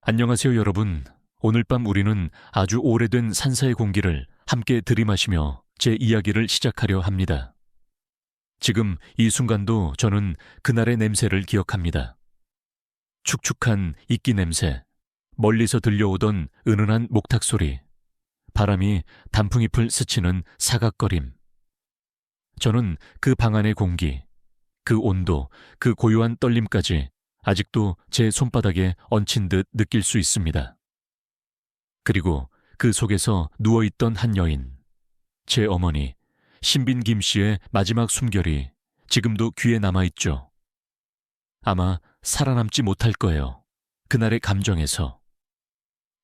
안녕하세요, 여러분. 오늘 밤 우리는 아주 오래된 산사의 공기를 함께 들이마시며 제 이야기를 시작하려 합니다. 지금 이 순간도 저는 그날의 냄새를 기억합니다. 축축한 이끼 냄새, 멀리서 들려오던 은은한 목탁 소리, 바람이 단풍잎을 스치는 사각거림. 저는 그 방 안의 공기, 그 온도, 그 고요한 떨림까지 아직도 제 손바닥에 얹힌 듯 느낄 수 있습니다. 그리고 그 속에서 누워있던 한 여인, 제 어머니, 신빈 김 씨의 마지막 숨결이 지금도 귀에 남아있죠. 아마 살아남지 못할 거예요. 그날의 감정에서.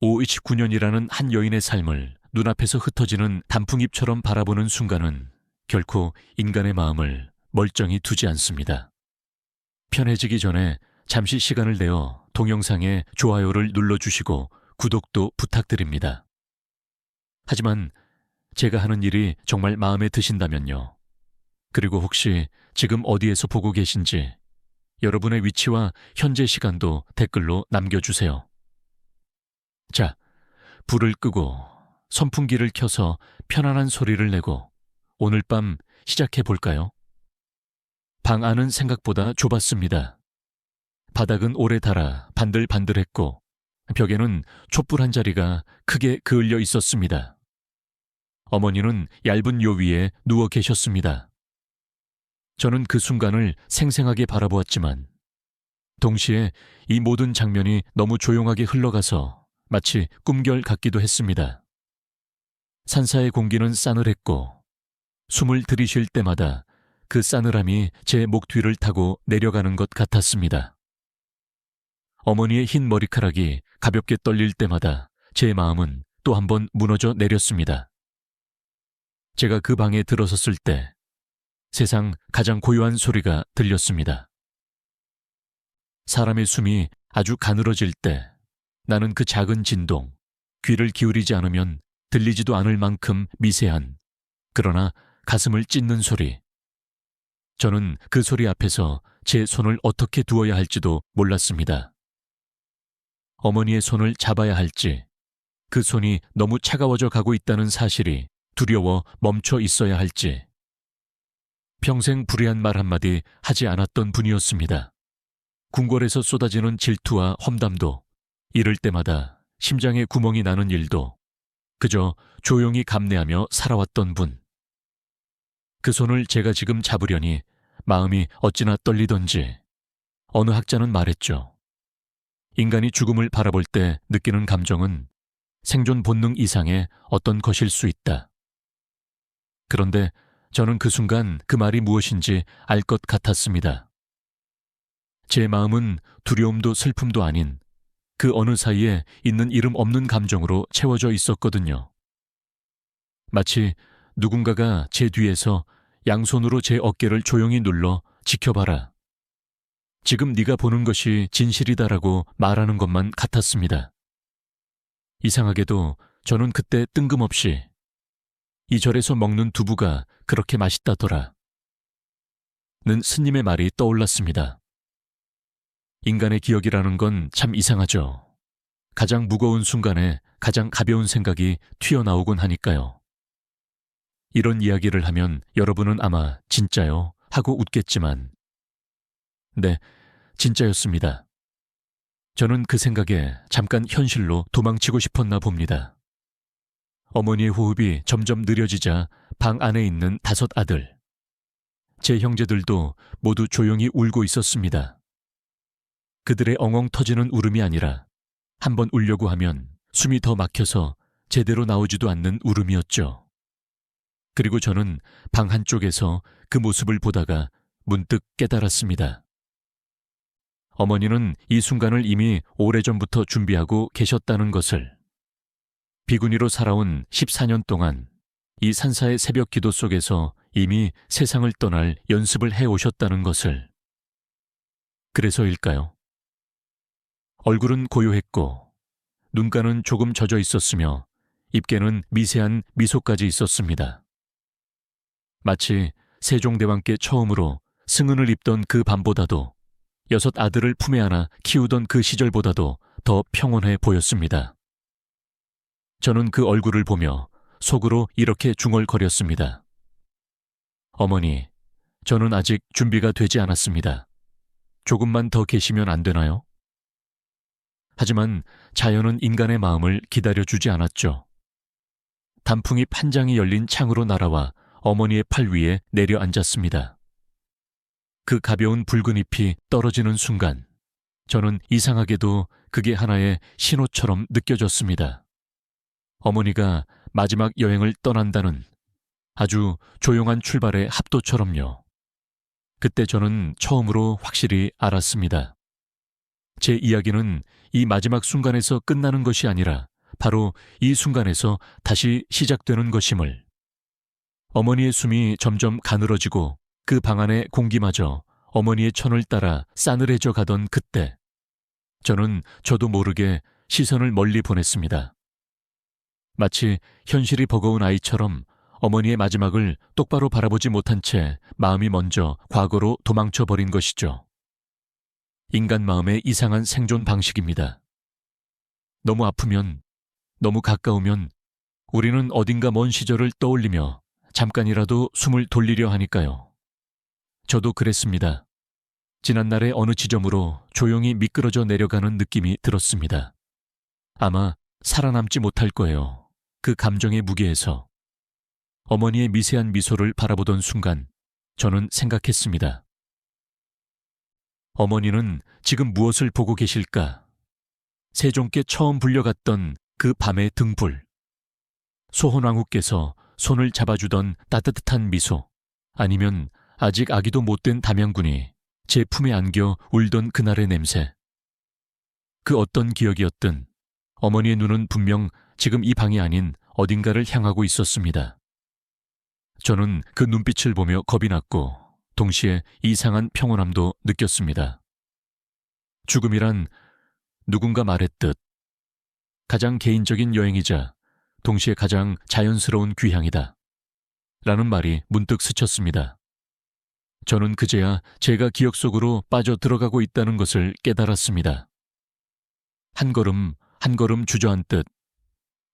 529년이라는 한 여인의 삶을 눈앞에서 흩어지는 단풍잎처럼 바라보는 순간은 결코 인간의 마음을 멀쩡히 두지 않습니다. 편해지기 전에 잠시 시간을 내어 동영상에 좋아요를 눌러주시고 구독도 부탁드립니다. 하지만 제가 하는 일이 정말 마음에 드신다면요. 그리고 혹시 지금 어디에서 보고 계신지 여러분의 위치와 현재 시간도 댓글로 남겨주세요. 자, 불을 끄고 선풍기를 켜서 편안한 소리를 내고 오늘 밤 시작해 볼까요? 방 안은 생각보다 좁았습니다. 바닥은 오래 닳아 반들반들했고 벽에는 촛불 한 자리가 크게 그을려 있었습니다. 어머니는 얇은 요 위에 누워 계셨습니다. 저는 그 순간을 생생하게 바라보았지만 동시에 이 모든 장면이 너무 조용하게 흘러가서 마치 꿈결 같기도 했습니다. 산사의 공기는 싸늘했고 숨을 들이쉴 때마다 그 싸늘함이 제 목 뒤를 타고 내려가는 것 같았습니다. 어머니의 흰 머리카락이 가볍게 떨릴 때마다 제 마음은 또 한 번 무너져 내렸습니다. 제가 그 방에 들어섰을 때 세상 가장 고요한 소리가 들렸습니다. 사람의 숨이 아주 가늘어질 때 나는 그 작은 진동, 귀를 기울이지 않으면 들리지도 않을 만큼 미세한, 그러나 가슴을 찢는 소리. 저는 그 소리 앞에서 제 손을 어떻게 두어야 할지도 몰랐습니다. 어머니의 손을 잡아야 할지, 그 손이 너무 차가워져 가고 있다는 사실이 두려워 멈춰 있어야 할지. 평생 불의한 말 한마디 하지 않았던 분이었습니다. 궁궐에서 쏟아지는 질투와 험담도, 이럴 때마다 심장에 구멍이 나는 일도 그저 조용히 감내하며 살아왔던 분. 그 손을 제가 지금 잡으려니 마음이 어찌나 떨리던지. 어느 학자는 말했죠. 인간이 죽음을 바라볼 때 느끼는 감정은 생존 본능 이상의 어떤 것일 수 있다. 그런데 저는 그 순간 그 말이 무엇인지 알 것 같았습니다. 제 마음은 두려움도 슬픔도 아닌 그 어느 사이에 있는 이름 없는 감정으로 채워져 있었거든요. 마치 누군가가 제 뒤에서 양손으로 제 어깨를 조용히 눌러 지켜봐라. 지금 네가 보는 것이 진실이다라고 말하는 것만 같았습니다. 이상하게도 저는 그때 뜬금없이 이 절에서 먹는 두부가 그렇게 맛있다더라 는 스님의 말이 떠올랐습니다. 인간의 기억이라는 건 참 이상하죠. 가장 무거운 순간에 가장 가벼운 생각이 튀어나오곤 하니까요. 이런 이야기를 하면 여러분은 아마 진짜요? 하고 웃겠지만 네, 진짜였습니다. 저는 그 생각에 잠깐 현실로 도망치고 싶었나 봅니다. 어머니의 호흡이 점점 느려지자 방 안에 있는 5 아들, 제 형제들도 모두 조용히 울고 있었습니다. 그들의 엉엉 터지는 울음이 아니라 한번 울려고 하면 숨이 더 막혀서 제대로 나오지도 않는 울음이었죠. 그리고 저는 방 한쪽에서 그 모습을 보다가 문득 깨달았습니다. 어머니는 이 순간을 이미 오래전부터 준비하고 계셨다는 것을. 비구니로 살아온 14년 동안 이 산사의 새벽 기도 속에서 이미 세상을 떠날 연습을 해오셨다는 것을. 그래서일까요? 얼굴은 고요했고 눈가는 조금 젖어 있었으며 입계는 미세한 미소까지 있었습니다. 마치 세종대왕께 처음으로 승은을 입던 그 밤보다도 6 아들을 품에 안아 키우던 그 시절보다도 더 평온해 보였습니다. 저는 그 얼굴을 보며 속으로 이렇게 중얼거렸습니다. 어머니, 저는 아직 준비가 되지 않았습니다. 조금만 더 계시면 안 되나요? 하지만 자연은 인간의 마음을 기다려주지 않았죠. 단풍잎 한 장이 열린 창으로 날아와 어머니의 팔 위에 내려앉았습니다. 그 가벼운 붉은 잎이 떨어지는 순간 저는 이상하게도 그게 하나의 신호처럼 느껴졌습니다. 어머니가 마지막 여행을 떠난다는 아주 조용한 출발의 합도처럼요. 그때 저는 처음으로 확실히 알았습니다. 제 이야기는 이 마지막 순간에서 끝나는 것이 아니라 바로 이 순간에서 다시 시작되는 것임을. 어머니의 숨이 점점 가늘어지고 그 방 안의 공기마저 어머니의 천을 따라 싸늘해져 가던 그때 저는 저도 모르게 시선을 멀리 보냈습니다. 마치 현실이 버거운 아이처럼 어머니의 마지막을 똑바로 바라보지 못한 채 마음이 먼저 과거로 도망쳐 버린 것이죠. 인간 마음의 이상한 생존 방식입니다. 너무 아프면, 너무 가까우면 우리는 어딘가 먼 시절을 떠올리며 잠깐이라도 숨을 돌리려 하니까요. 저도 그랬습니다. 지난날의 어느 지점으로 조용히 미끄러져 내려가는 느낌이 들었습니다. 아마 살아남지 못할 거예요. 그 감정의 무게에서. 어머니의 미세한 미소를 바라보던 순간 저는 생각했습니다. 어머니는 지금 무엇을 보고 계실까? 세종께 처음 불려갔던 그 밤의 등불. 소혼왕후께서 손을 잡아주던 따뜻한 미소. 아니면 아직 아기도 못된 담양군이 제 품에 안겨 울던 그날의 냄새. 그 어떤 기억이었든 어머니의 눈은 분명 지금 이 방이 아닌 어딘가를 향하고 있었습니다. 저는 그 눈빛을 보며 겁이 났고 동시에 이상한 평온함도 느꼈습니다. 죽음이란 누군가 말했듯 가장 개인적인 여행이자 동시에 가장 자연스러운 귀향이다. 라는 말이 문득 스쳤습니다. 저는 그제야 제가 기억 속으로 빠져 들어가고 있다는 것을 깨달았습니다. 한 걸음 한 걸음 주저앉듯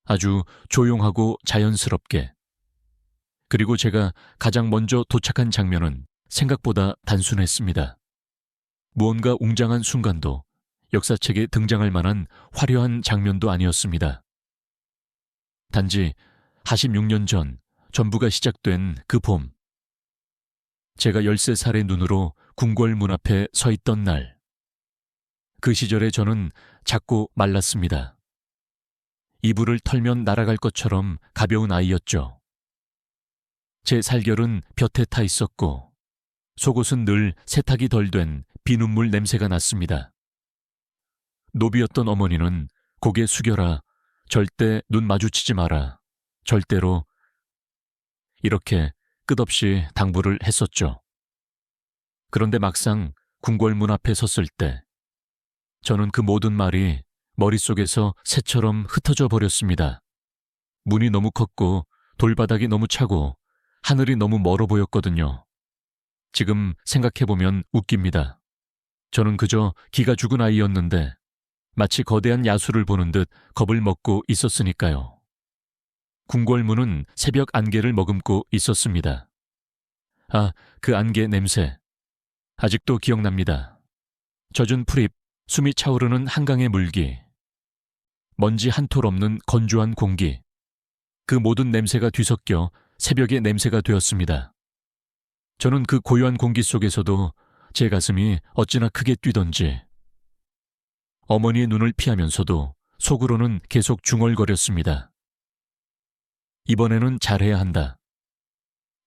아주 조용하고 자연스럽게. 그리고 제가 가장 먼저 도착한 장면은 생각보다 단순했습니다. 무언가 웅장한 순간도 역사책에 등장할 만한 화려한 장면도 아니었습니다. 단지 46년 전 전부가 시작된 그 봄. 제가 13살의 눈으로 궁궐 문 앞에 서 있던 날. 그 시절에 저는 작고 말랐습니다. 이불을 털면 날아갈 것처럼 가벼운 아이였죠. 제 살결은 볕에 타 있었고 속옷은 늘 세탁이 덜 된 비눗물 냄새가 났습니다. 노비였던 어머니는 고개 숙여라, 절대 눈 마주치지 마라, 절대로 이렇게 끝없이 당부를 했었죠. 그런데 막상 궁궐 문 앞에 섰을 때 저는 그 모든 말이 머릿속에서 새처럼 흩어져 버렸습니다. 문이 너무 컸고 돌바닥이 너무 차고 하늘이 너무 멀어 보였거든요. 지금 생각해보면 웃깁니다. 저는 그저 기가 죽은 아이였는데 마치 거대한 야수를 보는 듯 겁을 먹고 있었으니까요. 궁궐문은 새벽 안개를 머금고 있었습니다. 아, 그 안개 냄새. 아직도 기억납니다. 젖은 풀잎, 숨이 차오르는 한강의 물기, 먼지 한 톨 없는 건조한 공기. 그 모든 냄새가 뒤섞여 새벽의 냄새가 되었습니다. 저는 그 고요한 공기 속에서도 제 가슴이 어찌나 크게 뛰던지 어머니의 눈을 피하면서도 속으로는 계속 중얼거렸습니다. 이번에는 잘해야 한다.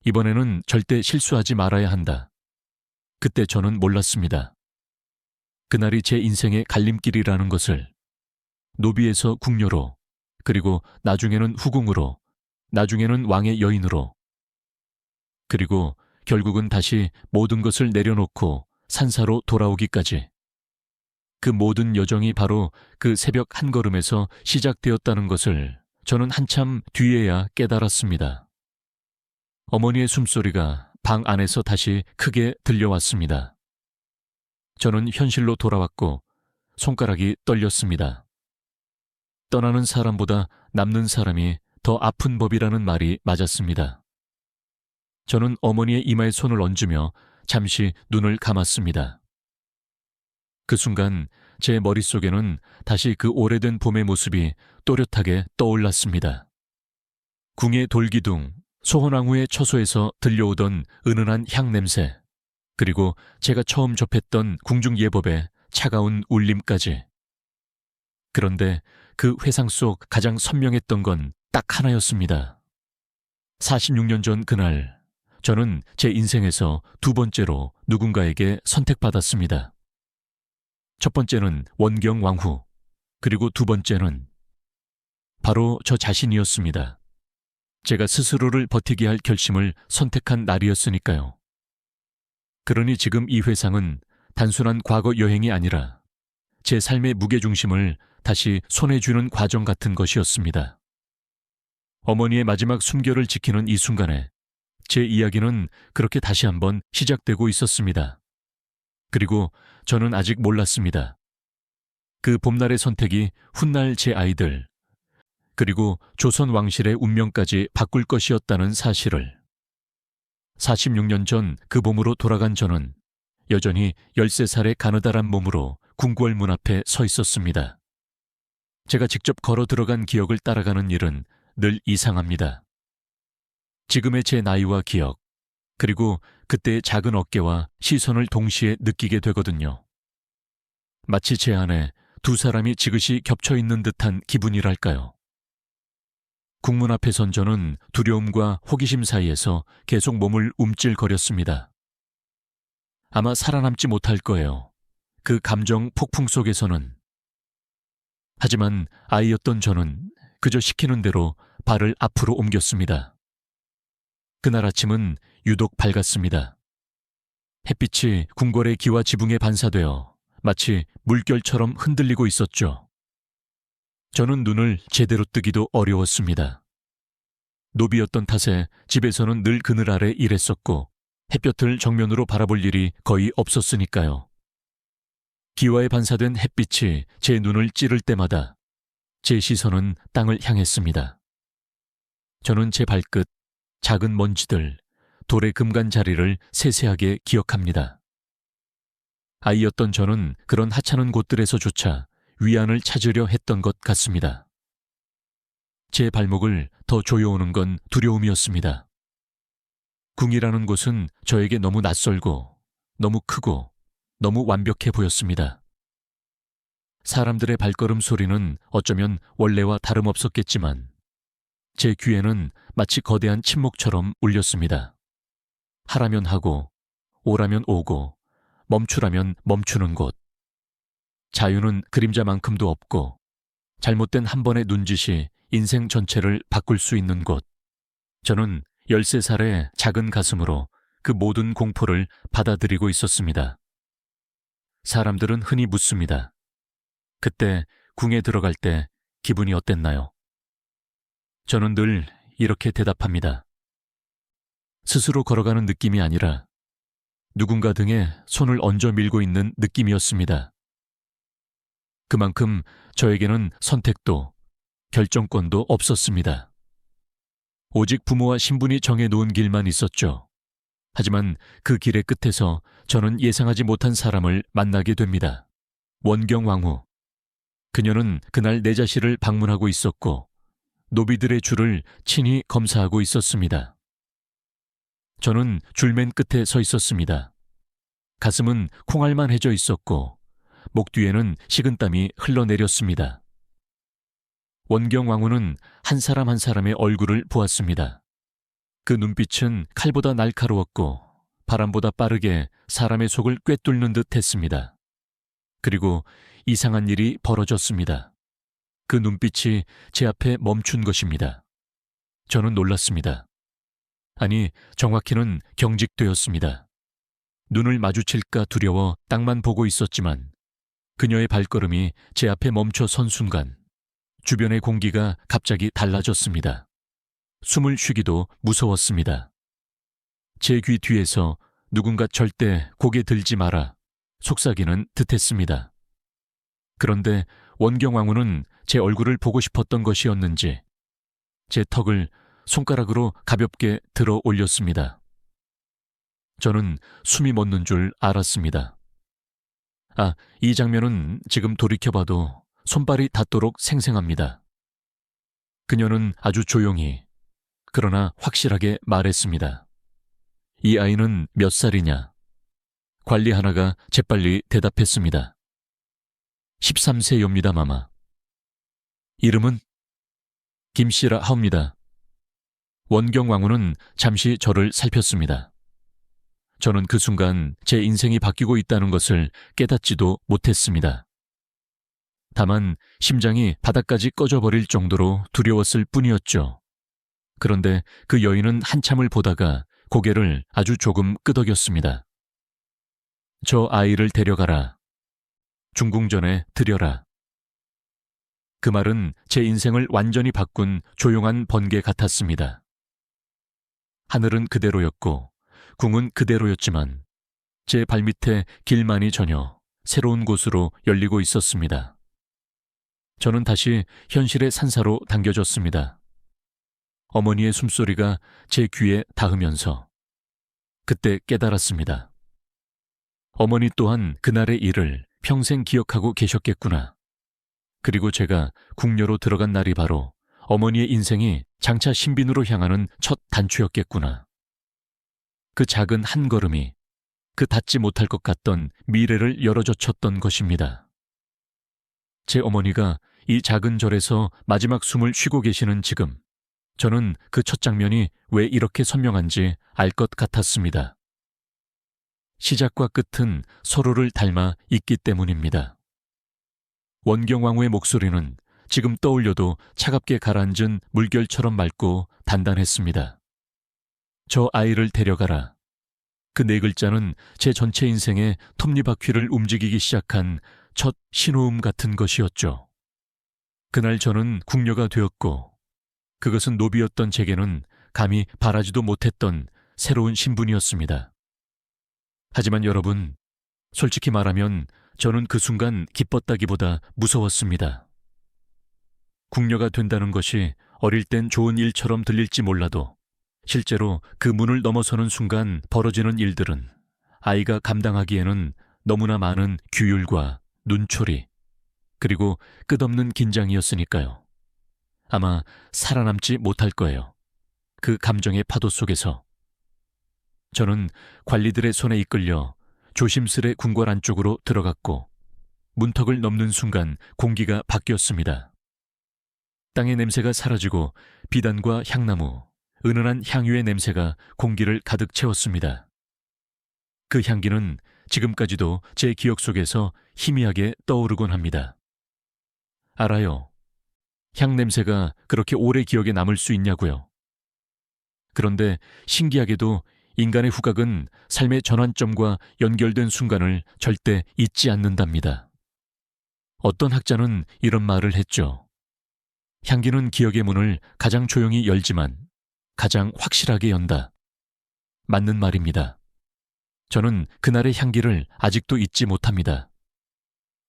이번에는 절대 실수하지 말아야 한다. 그때 저는 몰랐습니다. 그날이 제 인생의 갈림길이라는 것을. 노비에서 궁녀로, 그리고 나중에는 후궁으로, 나중에는 왕의 여인으로, 그리고 결국은 다시 모든 것을 내려놓고 산사로 돌아오기까지. 그 모든 여정이 바로 그 새벽 한 걸음에서 시작되었다는 것을 저는 한참 뒤에야 깨달았습니다. 어머니의 숨소리가 방 안에서 다시 크게 들려왔습니다. 저는 현실로 돌아왔고 손가락이 떨렸습니다. 떠나는 사람보다 남는 사람이 더 아픈 법이라는 말이 맞았습니다. 저는 어머니의 이마에 손을 얹으며 잠시 눈을 감았습니다. 그 순간 제 머릿속에는 다시 그 오래된 봄의 모습이 또렷하게 떠올랐습니다. 궁의 돌기둥, 소원왕후의 처소에서 들려오던 은은한 향 냄새, 그리고 제가 처음 접했던 궁중예법의 차가운 울림까지. 그런데 그 회상 속 가장 선명했던 건 딱 하나였습니다. 46년 전 그날, 저는 제 인생에서 두 번째로 누군가에게 선택받았습니다. 첫 번째는 원경왕후, 그리고 두 번째는 바로 저 자신이었습니다. 제가 스스로를 버티게 할 결심을 선택한 날이었으니까요. 그러니 지금 이 회상은 단순한 과거 여행이 아니라 제 삶의 무게중심을 다시 손에 쥐는 과정 같은 것이었습니다. 어머니의 마지막 숨결을 지키는 이 순간에 제 이야기는 그렇게 다시 한번 시작되고 있었습니다. 그리고 저는 아직 몰랐습니다. 그 봄날의 선택이 훗날 제 아이들, 그리고 조선 왕실의 운명까지 바꿀 것이었다는 사실을. 46년 전 그 봄으로 돌아간 저는 여전히 13살의 가느다란 몸으로 궁궐 문 앞에 서 있었습니다. 제가 직접 걸어 들어간 기억을 따라가는 일은 늘 이상합니다. 지금의 제 나이와 기억, 그리고 그때의 작은 어깨와 시선을 동시에 느끼게 되거든요. 마치 제 안에 두 사람이 지그시 겹쳐 있는 듯한 기분이랄까요. 국문 앞에 선 저는 두려움과 호기심 사이에서 계속 몸을 움찔거렸습니다. 아마 살아남지 못할 거예요. 그 감정 폭풍 속에서는. 하지만 아이였던 저는 그저 시키는 대로 발을 앞으로 옮겼습니다. 그날 아침은 유독 밝았습니다. 햇빛이 궁궐의 기와 지붕에 반사되어 마치 물결처럼 흔들리고 있었죠. 저는 눈을 제대로 뜨기도 어려웠습니다. 노비였던 탓에 집에서는 늘 그늘 아래 일했었고 햇볕을 정면으로 바라볼 일이 거의 없었으니까요. 기와에 반사된 햇빛이 제 눈을 찌를 때마다 제 시선은 땅을 향했습니다. 저는 제 발끝, 작은 먼지들, 돌의 금간자리를 세세하게 기억합니다. 아이였던 저는 그런 하찮은 곳들에서조차 위안을 찾으려 했던 것 같습니다. 제 발목을 더 조여오는 건 두려움이었습니다. 궁이라는 곳은 저에게 너무 낯설고, 너무 크고, 너무 완벽해 보였습니다. 사람들의 발걸음 소리는 어쩌면 원래와 다름없었겠지만 제 귀에는 마치 거대한 침묵처럼 울렸습니다. 하라면 하고, 오라면 오고, 멈추라면 멈추는 곳. 자유는 그림자만큼도 없고 잘못된 한 번의 눈짓이 인생 전체를 바꿀 수 있는 곳. 저는 13살의 작은 가슴으로 그 모든 공포를 받아들이고 있었습니다. 사람들은 흔히 묻습니다. 그때 궁에 들어갈 때 기분이 어땠나요? 저는 늘 이렇게 대답합니다. 스스로 걸어가는 느낌이 아니라 누군가 등에 손을 얹어 밀고 있는 느낌이었습니다. 그만큼 저에게는 선택도 결정권도 없었습니다. 오직 부모와 신분이 정해놓은 길만 있었죠. 하지만 그 길의 끝에서 저는 예상하지 못한 사람을 만나게 됩니다. 원경왕후. 그녀는 그날 내 자신을 방문하고 있었고 노비들의 줄을 친히 검사하고 있었습니다. 저는 줄 맨 끝에 서 있었습니다. 가슴은 콩알만 해져 있었고 목 뒤에는 식은땀이 흘러내렸습니다. 원경왕후는 한 사람 한 사람의 얼굴을 보았습니다. 그 눈빛은 칼보다 날카로웠고 바람보다 빠르게 사람의 속을 꿰뚫는 듯 했습니다. 그리고 이상한 일이 벌어졌습니다. 그 눈빛이 제 앞에 멈춘 것입니다. 저는 놀랐습니다. 아니, 정확히는 경직되었습니다. 눈을 마주칠까 두려워 땅만 보고 있었지만 그녀의 발걸음이 제 앞에 멈춰 선 순간 주변의 공기가 갑자기 달라졌습니다. 숨을 쉬기도 무서웠습니다. 제 귀 뒤에서 누군가 절대 고개 들지 마라, 속삭이는 듯했습니다. 그런데 원경왕후는 제 얼굴을 보고 싶었던 것이었는지 제 턱을 손가락으로 가볍게 들어 올렸습니다. 저는 숨이 멎는 줄 알았습니다. 이 장면은 지금 돌이켜봐도 손발이 닿도록 생생합니다. 그녀는 아주 조용히, 그러나 확실하게 말했습니다. 이 아이는 몇 살이냐? 관리 하나가 재빨리 대답했습니다. 13세입니다, 마마. 이름은? 김씨라 하옵니다. 원경왕후는 잠시 저를 살폈습니다. 저는 그 순간 제 인생이 바뀌고 있다는 것을 깨닫지도 못했습니다. 다만 심장이 바닥까지 꺼져버릴 정도로 두려웠을 뿐이었죠. 그런데 그 여인은 한참을 보다가 고개를 아주 조금 끄덕였습니다. 저 아이를 데려가라. 중궁전에 드려라. 그 말은 제 인생을 완전히 바꾼 조용한 번개 같았습니다. 하늘은 그대로였고 궁은 그대로였지만 제 발밑에 길만이 전혀 새로운 곳으로 열리고 있었습니다. 저는 다시 현실의 산사로 당겨졌습니다. 어머니의 숨소리가 제 귀에 닿으면서 그때 깨달았습니다. 어머니 또한 그날의 일을 평생 기억하고 계셨겠구나. 그리고 제가 궁녀로 들어간 날이 바로 어머니의 인생이 장차 신빈으로 향하는 첫 단추였겠구나. 그 작은 한 걸음이 그 닿지 못할 것 같던 미래를 열어젖혔던 것입니다. 제 어머니가 이 작은 절에서 마지막 숨을 쉬고 계시는 지금, 저는 그 첫 장면이 왜 이렇게 선명한지 알 것 같았습니다. 시작과 끝은 서로를 닮아 있기 때문입니다. 원경왕후의 목소리는 지금 떠올려도 차갑게 가라앉은 물결처럼 맑고 단단했습니다. 저 아이를 데려가라. 그 네 글자는 제 전체 인생의 톱니바퀴를 움직이기 시작한 첫 신호음 같은 것이었죠. 그날 저는 궁녀가 되었고 그것은 노비였던 제게는 감히 바라지도 못했던 새로운 신분이었습니다. 하지만 여러분, 솔직히 말하면 저는 그 순간 기뻤다기보다 무서웠습니다. 궁녀가 된다는 것이 어릴 땐 좋은 일처럼 들릴지 몰라도 실제로 그 문을 넘어서는 순간 벌어지는 일들은 아이가 감당하기에는 너무나 많은 규율과 눈초리, 그리고 끝없는 긴장이었으니까요. 아마 살아남지 못할 거예요. 그 감정의 파도 속에서. 저는 관리들의 손에 이끌려 조심스레 궁궐 안쪽으로 들어갔고 문턱을 넘는 순간 공기가 바뀌었습니다. 땅의 냄새가 사라지고 비단과 향나무, 은은한 향유의 냄새가 공기를 가득 채웠습니다. 그 향기는 지금까지도 제 기억 속에서 희미하게 떠오르곤 합니다. 알아요. 향 냄새가 그렇게 오래 기억에 남을 수 있냐고요. 그런데 신기하게도 인간의 후각은 삶의 전환점과 연결된 순간을 절대 잊지 않는답니다. 어떤 학자는 이런 말을 했죠. 향기는 기억의 문을 가장 조용히 열지만 가장 확실하게 연다. 맞는 말입니다. 저는 그날의 향기를 아직도 잊지 못합니다.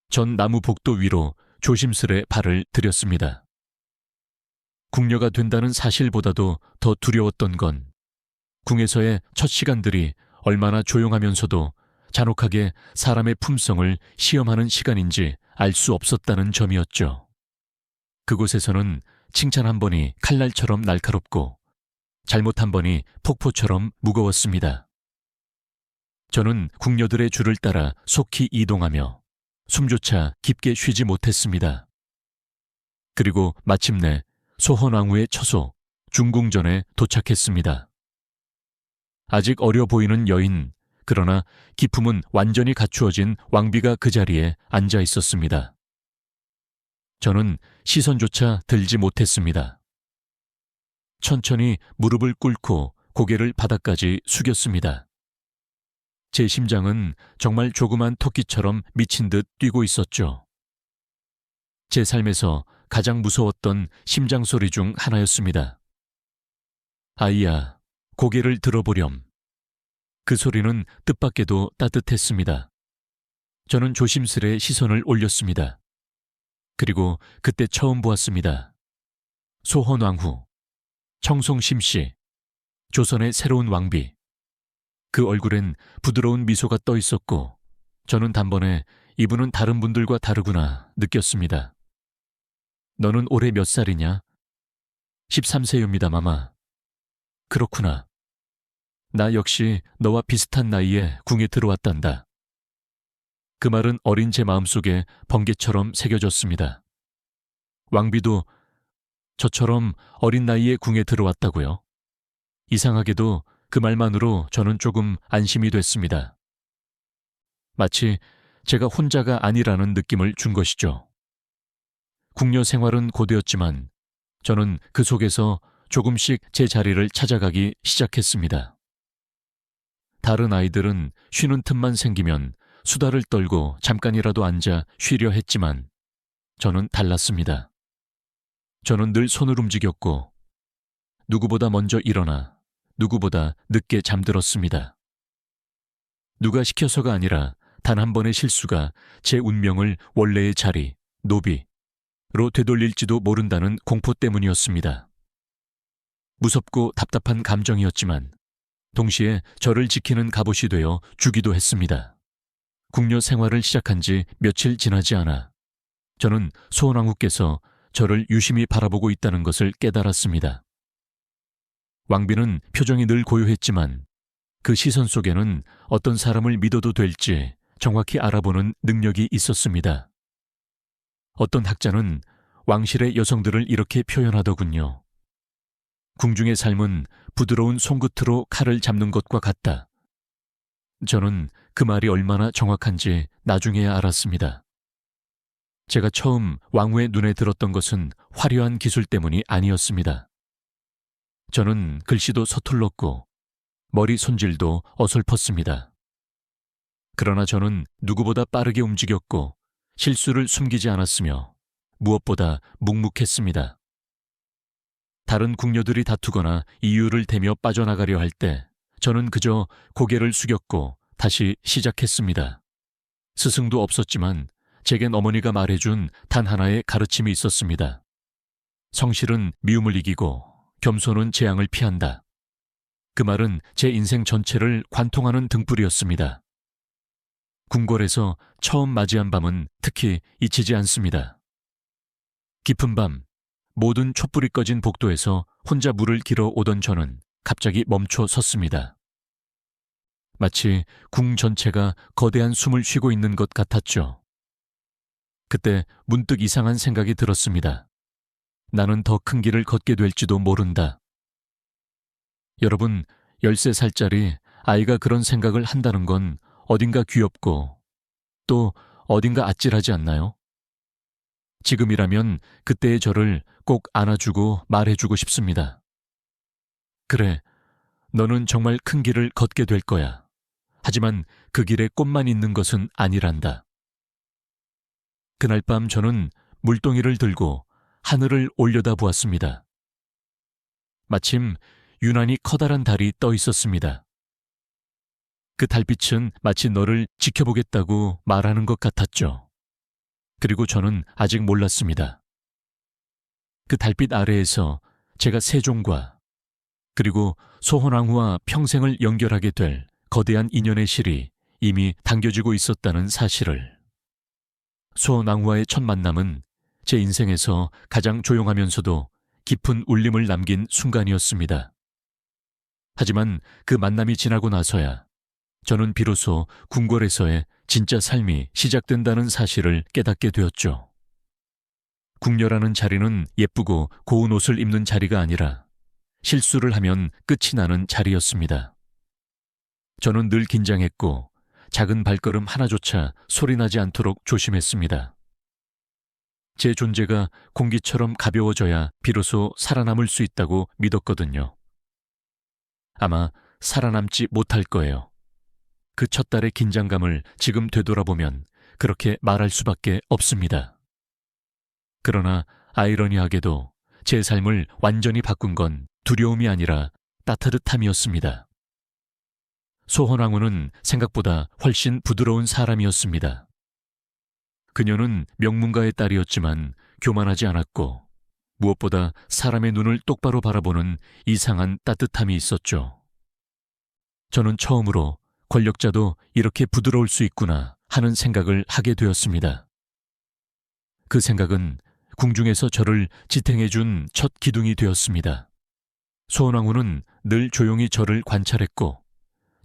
전 나무 복도 위로 조심스레 발을 들였습니다. 궁녀가 된다는 사실보다도 더 두려웠던 건 궁에서의 첫 시간들이 얼마나 조용하면서도 잔혹하게 사람의 품성을 시험하는 시간인지 알 수 없었다는 점이었죠. 그곳에서는 칭찬 한 번이 칼날처럼 날카롭고 잘못 한 번이 폭포처럼 무거웠습니다. 저는 궁녀들의 줄을 따라 속히 이동하며 숨조차 깊게 쉬지 못했습니다. 그리고 마침내 소헌왕후의 처소 중궁전에 도착했습니다. 아직 어려 보이는 여인, 그러나 기품은 완전히 갖추어진 왕비가 그 자리에 앉아 있었습니다. 저는 시선조차 들지 못했습니다. 천천히 무릎을 꿇고 고개를 바닥까지 숙였습니다. 제 심장은 정말 조그만 토끼처럼 미친 듯 뛰고 있었죠. 제 삶에서 가장 무서웠던 심장 소리 중 하나였습니다. 아이야, 고개를 들어보렴. 그 소리는 뜻밖에도 따뜻했습니다. 저는 조심스레 시선을 올렸습니다. 그리고 그때 처음 보았습니다. 소헌왕후, 청송심 씨, 조선의 새로운 왕비. 그 얼굴엔 부드러운 미소가 떠 있었고 저는 단번에 이분은 다른 분들과 다르구나 느꼈습니다. 너는 올해 몇 살이냐? 13세입니다, 마마. 그렇구나. 나 역시 너와 비슷한 나이에 궁에 들어왔단다. 그 말은 어린 제 마음속에 번개처럼 새겨졌습니다. 왕비도 저처럼 어린 나이에 궁에 들어왔다고요? 이상하게도 그 말만으로 저는 조금 안심이 됐습니다. 마치 제가 혼자가 아니라는 느낌을 준 것이죠. 궁녀 생활은 고되었지만 저는 그 속에서 조금씩 제 자리를 찾아가기 시작했습니다. 다른 아이들은 쉬는 틈만 생기면 수다를 떨고 잠깐이라도 앉아 쉬려 했지만 저는 달랐습니다. 저는 늘 손을 움직였고 누구보다 먼저 일어나 누구보다 늦게 잠들었습니다. 누가 시켜서가 아니라 단 한 번의 실수가 제 운명을 원래의 자리, 노비로 되돌릴지도 모른다는 공포 때문이었습니다. 무섭고 답답한 감정이었지만 동시에 저를 지키는 갑옷이 되어 주기도 했습니다. 궁녀 생활을 시작한 지 며칠 지나지 않아 저는 소원왕후께서 저를 유심히 바라보고 있다는 것을 깨달았습니다. 왕비는 표정이 늘 고요했지만 그 시선 속에는 어떤 사람을 믿어도 될지 정확히 알아보는 능력이 있었습니다. 어떤 학자는 왕실의 여성들을 이렇게 표현하더군요. 궁중의 삶은 부드러운 손끝으로 칼을 잡는 것과 같다. 저는 그 말이 얼마나 정확한지 나중에야 알았습니다. 제가 처음 왕후의 눈에 들었던 것은 화려한 기술 때문이 아니었습니다. 저는 글씨도 서툴렀고 머리 손질도 어설펐습니다. 그러나 저는 누구보다 빠르게 움직였고 실수를 숨기지 않았으며 무엇보다 묵묵했습니다. 다른 궁녀들이 다투거나 이유를 대며 빠져나가려 할 때 저는 그저 고개를 숙였고 다시 시작했습니다. 스승도 없었지만 제겐 어머니가 말해준 단 하나의 가르침이 있었습니다. 성실은 미움을 이기고 겸손은 재앙을 피한다. 그 말은 제 인생 전체를 관통하는 등불이었습니다. 궁궐에서 처음 맞이한 밤은 특히 잊히지 않습니다. 깊은 밤, 모든 촛불이 꺼진 복도에서 혼자 물을 길어 오던 저는 갑자기 멈춰 섰습니다. 마치 궁 전체가 거대한 숨을 쉬고 있는 것 같았죠. 그때 문득 이상한 생각이 들었습니다. 나는 더 큰 길을 걷게 될지도 모른다. 여러분, 13살짜리 아이가 그런 생각을 한다는 건 어딘가 귀엽고 또 어딘가 아찔하지 않나요? 지금이라면 그때의 저를 꼭 안아주고 말해주고 싶습니다. 그래, 너는 정말 큰 길을 걷게 될 거야. 하지만 그 길에 꽃만 있는 것은 아니란다. 그날 밤 저는 물동이를 들고 하늘을 올려다보았습니다. 마침 유난히 커다란 달이 떠 있었습니다. 그 달빛은 마치 너를 지켜보겠다고 말하는 것 같았죠. 그리고 저는 아직 몰랐습니다. 그 달빛 아래에서 제가 세종과 그리고 소헌왕후와 평생을 연결하게 될 거대한 인연의 실이 이미 당겨지고 있었다는 사실을. 소헌왕후와의 첫 만남은 제 인생에서 가장 조용하면서도 깊은 울림을 남긴 순간이었습니다. 하지만 그 만남이 지나고 나서야 저는 비로소 궁궐에서의 진짜 삶이 시작된다는 사실을 깨닫게 되었죠. 궁녀라는 자리는 예쁘고 고운 옷을 입는 자리가 아니라 실수를 하면 끝이 나는 자리였습니다. 저는 늘 긴장했고 작은 발걸음 하나조차 소리나지 않도록 조심했습니다. 제 존재가 공기처럼 가벼워져야 비로소 살아남을 수 있다고 믿었거든요. 아마 살아남지 못할 거예요. 그 첫 달의 긴장감을 지금 되돌아보면 그렇게 말할 수밖에 없습니다. 그러나 아이러니하게도 제 삶을 완전히 바꾼 건 두려움이 아니라 따뜻함이었습니다. 소헌왕후는 생각보다 훨씬 부드러운 사람이었습니다. 그녀는 명문가의 딸이었지만 교만하지 않았고 무엇보다 사람의 눈을 똑바로 바라보는 이상한 따뜻함이 있었죠. 저는 처음으로 권력자도 이렇게 부드러울 수 있구나 하는 생각을 하게 되었습니다. 그 생각은 궁중에서 저를 지탱해준 첫 기둥이 되었습니다. 소원왕후는 늘 조용히 저를 관찰했고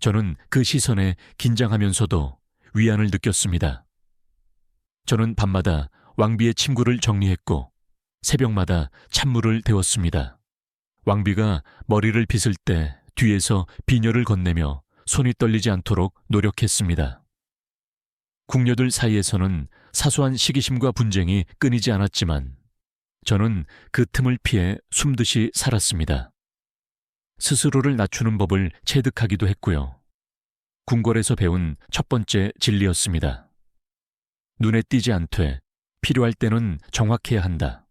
저는 그 시선에 긴장하면서도 위안을 느꼈습니다. 저는 밤마다 왕비의 침구를 정리했고 새벽마다 찬물을 데웠습니다. 왕비가 머리를 빗을 때 뒤에서 비녀를 건네며 손이 떨리지 않도록 노력했습니다. 궁녀들 사이에서는 사소한 시기심과 분쟁이 끊이지 않았지만 저는 그 틈을 피해 숨듯이 살았습니다. 스스로를 낮추는 법을 체득하기도 했고요. 궁궐에서 배운 첫 번째 진리였습니다. 눈에 띄지 않되 필요할 때는 정확해야 한다.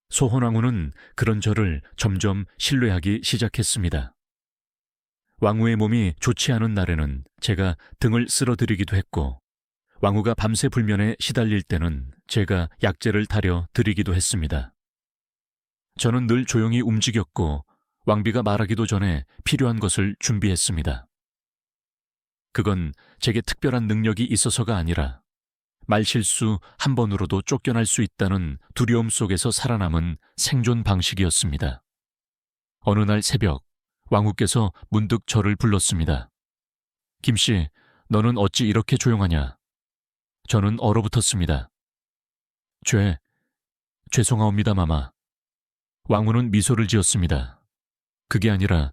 소혼왕후는 그런 저를 점점 신뢰하기 시작했습니다. 왕후의 몸이 좋지 않은 날에는 제가 등을 쓸어드리기도 했고 왕후가 밤새 불면에 시달릴 때는 제가 약재를 타려 드리기도 했습니다. 저는 늘 조용히 움직였고 왕비가 말하기도 전에 필요한 것을 준비했습니다. 그건 제게 특별한 능력이 있어서가 아니라 말실수 한 번으로도 쫓겨날 수 있다는 두려움 속에서 살아남은 생존 방식이었습니다. 어느 날 새벽 왕후께서 문득 저를 불렀습니다. 김씨, 너는 어찌 이렇게 조용하냐? 저는 얼어붙었습니다. 죄송하옵니다, 마마. 왕후는 미소를 지었습니다. 그게 아니라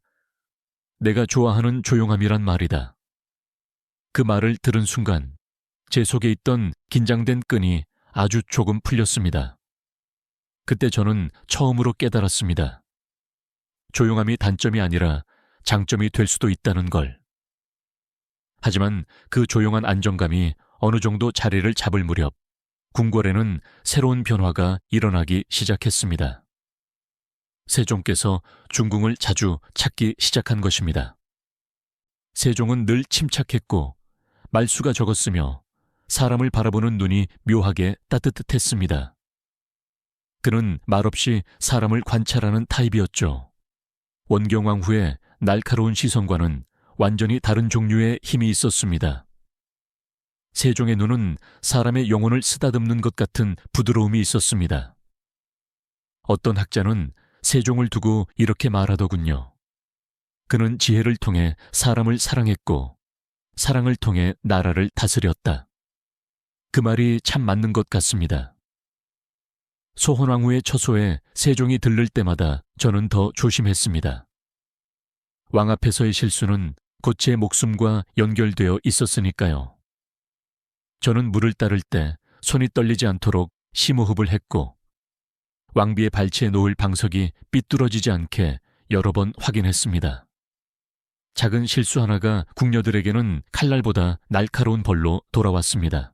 내가 좋아하는 조용함이란 말이다. 그 말을 들은 순간 제 속에 있던 긴장된 끈이 아주 조금 풀렸습니다. 그때 저는 처음으로 깨달았습니다. 조용함이 단점이 아니라 장점이 될 수도 있다는 걸. 하지만 그 조용한 안정감이 어느 정도 자리를 잡을 무렵 궁궐에는 새로운 변화가 일어나기 시작했습니다. 세종께서 중궁을 자주 찾기 시작한 것입니다. 세종은 늘 침착했고 말수가 적었으며 사람을 바라보는 눈이 묘하게 따뜻했습니다. 그는 말없이 사람을 관찰하는 타입이었죠. 원경왕후의 날카로운 시선과는 완전히 다른 종류의 힘이 있었습니다. 세종의 눈은 사람의 영혼을 쓰다듬는 것 같은 부드러움이 있었습니다. 어떤 학자는 세종을 두고 이렇게 말하더군요. 그는 지혜를 통해 사람을 사랑했고 사랑을 통해 나라를 다스렸다. 그 말이 참 맞는 것 같습니다. 소혼왕후의 처소에 세종이 들를 때마다 저는 더 조심했습니다. 왕 앞에서의 실수는 곧 제 목숨과 연결되어 있었으니까요. 저는 물을 따를 때 손이 떨리지 않도록 심호흡을 했고 왕비의 발치에 놓을 방석이 삐뚤어지지 않게 여러 번 확인했습니다. 작은 실수 하나가 궁녀들에게는 칼날보다 날카로운 벌로 돌아왔습니다.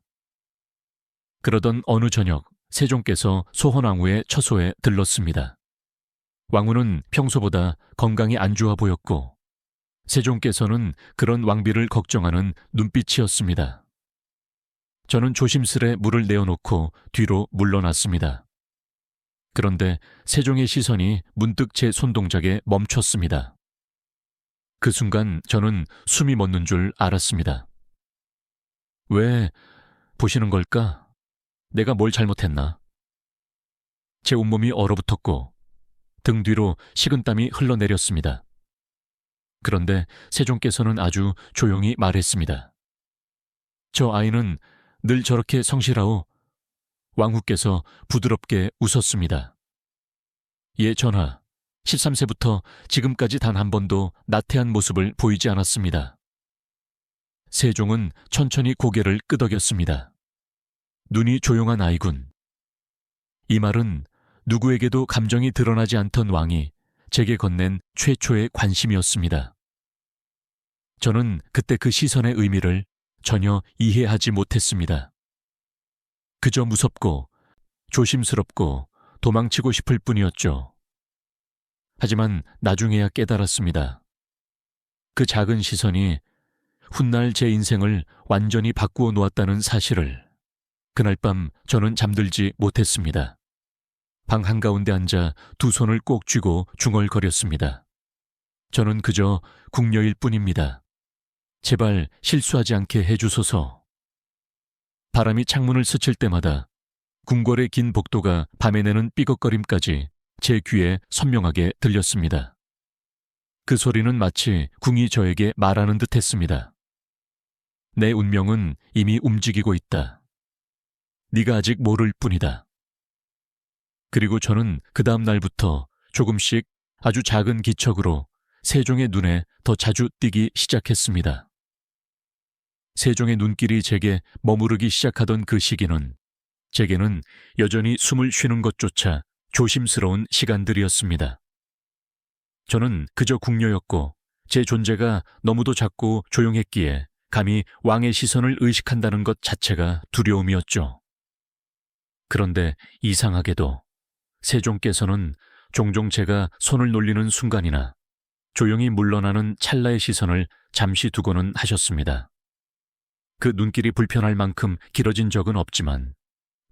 그러던 어느 저녁 세종께서 소혼왕후의 처소에 들렀습니다. 왕후는 평소보다 건강이 안 좋아 보였고 세종께서는 그런 왕비를 걱정하는 눈빛이었습니다. 저는 조심스레 물을 내어놓고 뒤로 물러났습니다. 그런데 세종의 시선이 문득 제 손동작에 멈췄습니다. 그 순간 저는 숨이 멎는 줄 알았습니다. 왜 보시는 걸까? 내가 뭘 잘못했나? 제 온몸이 얼어붙었고 등 뒤로 식은땀이 흘러내렸습니다. 그런데 세종께서는 아주 조용히 말했습니다. 저 아이는 늘 저렇게 성실하오. 왕후께서 부드럽게 웃었습니다. 예, 전하. 13세부터 지금까지 단 한 번도 나태한 모습을 보이지 않았습니다. 세종은 천천히 고개를 끄덕였습니다. 눈이 조용한 아이군. 이 말은 누구에게도 감정이 드러나지 않던 왕이 제게 건넨 최초의 관심이었습니다. 저는 그때 그 시선의 의미를 전혀 이해하지 못했습니다. 그저 무섭고 조심스럽고 도망치고 싶을 뿐이었죠. 하지만 나중에야 깨달았습니다. 그 작은 시선이 훗날 제 인생을 완전히 바꾸어 놓았다는 사실을. 그날 밤 저는 잠들지 못했습니다. 방 한가운데 앉아 두 손을 꼭 쥐고 중얼거렸습니다. 저는 그저 궁녀일 뿐입니다. 제발 실수하지 않게 해주소서. 바람이 창문을 스칠 때마다 궁궐의 긴 복도가 밤에 내는 삐걱거림까지 제 귀에 선명하게 들렸습니다. 그 소리는 마치 궁이 저에게 말하는 듯 했습니다. 내 운명은 이미 움직이고 있다. 네가 아직 모를 뿐이다. 그리고 저는 그 다음 날부터 조금씩 아주 작은 기척으로 세종의 눈에 더 자주 띄기 시작했습니다. 세종의 눈길이 제게 머무르기 시작하던 그 시기는 제게는 여전히 숨을 쉬는 것조차 조심스러운 시간들이었습니다. 저는 그저 궁녀였고 제 존재가 너무도 작고 조용했기에 감히 왕의 시선을 의식한다는 것 자체가 두려움이었죠. 그런데 이상하게도 세종께서는 종종 제가 손을 놀리는 순간이나 조용히 물러나는 찰나의 시선을 잠시 두고는 하셨습니다. 그 눈길이 불편할 만큼 길어진 적은 없지만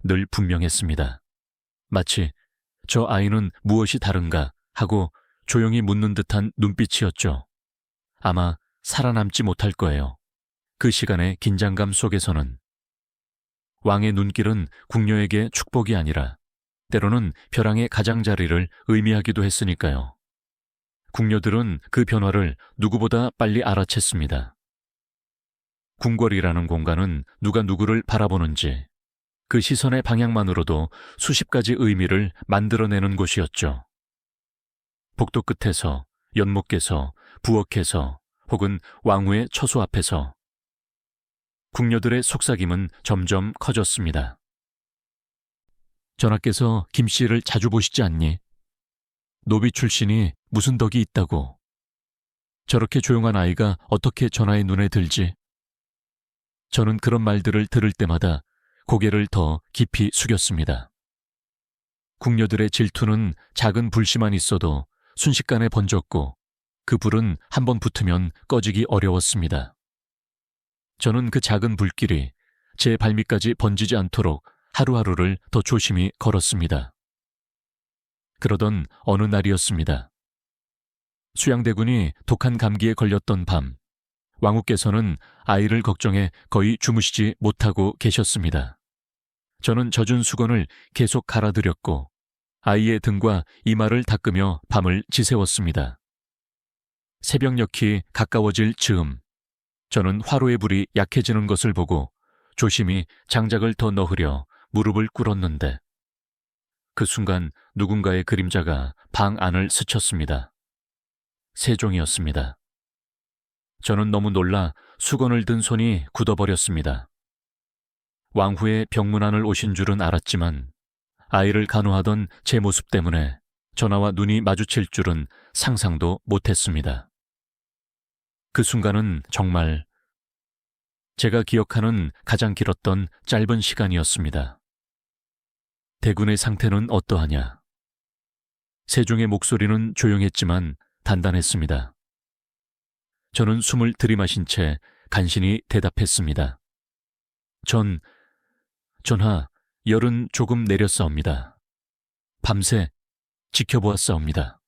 늘 분명했습니다. 마치 저 아이는 무엇이 다른가 하고 조용히 묻는 듯한 눈빛이었죠. 아마 살아남지 못할 거예요. 그 시간의 긴장감 속에서는. 왕의 눈길은 궁녀에게 축복이 아니라 때로는 벼랑의 가장자리를 의미하기도 했으니까요. 궁녀들은 그 변화를 누구보다 빨리 알아챘습니다. 궁궐이라는 공간은 누가 누구를 바라보는지 그 시선의 방향만으로도 수십 가지 의미를 만들어내는 곳이었죠. 복도 끝에서, 연못께서, 부엌에서 혹은 왕후의 처소 앞에서 궁녀들의 속삭임은 점점 커졌습니다. 전하께서 김 씨를 자주 보시지 않니? 노비 출신이 무슨 덕이 있다고. 저렇게 조용한 아이가 어떻게 전하의 눈에 들지? 저는 그런 말들을 들을 때마다 고개를 더 깊이 숙였습니다. 궁녀들의 질투는 작은 불씨만 있어도 순식간에 번졌고 그 불은 한번 붙으면 꺼지기 어려웠습니다. 저는 그 작은 불길이 제 발밑까지 번지지 않도록 하루하루를 더 조심히 걸었습니다. 그러던 어느 날이었습니다. 수양대군이 독한 감기에 걸렸던 밤, 왕후께서는 아이를 걱정해 거의 주무시지 못하고 계셨습니다. 저는 젖은 수건을 계속 갈아드렸고 아이의 등과 이마를 닦으며 밤을 지새웠습니다. 새벽녘이 가까워질 즈음, 저는 화로의 불이 약해지는 것을 보고 조심히 장작을 더 넣으려 무릎을 꿇었는데 그 순간 누군가의 그림자가 방 안을 스쳤습니다. 세종이었습니다. 저는 너무 놀라 수건을 든 손이 굳어버렸습니다. 왕후의 병문안을 오신 줄은 알았지만 아이를 간호하던 제 모습 때문에 전하와 눈이 마주칠 줄은 상상도 못했습니다. 그 순간은 정말 제가 기억하는 가장 길었던 짧은 시간이었습니다. 대군의 상태는 어떠하냐? 세종의 목소리는 조용했지만 단단했습니다. 저는 숨을 들이마신 채 간신히 대답했습니다. 전하, 열은 조금 내렸사옵니다. 밤새 지켜보았사옵니다.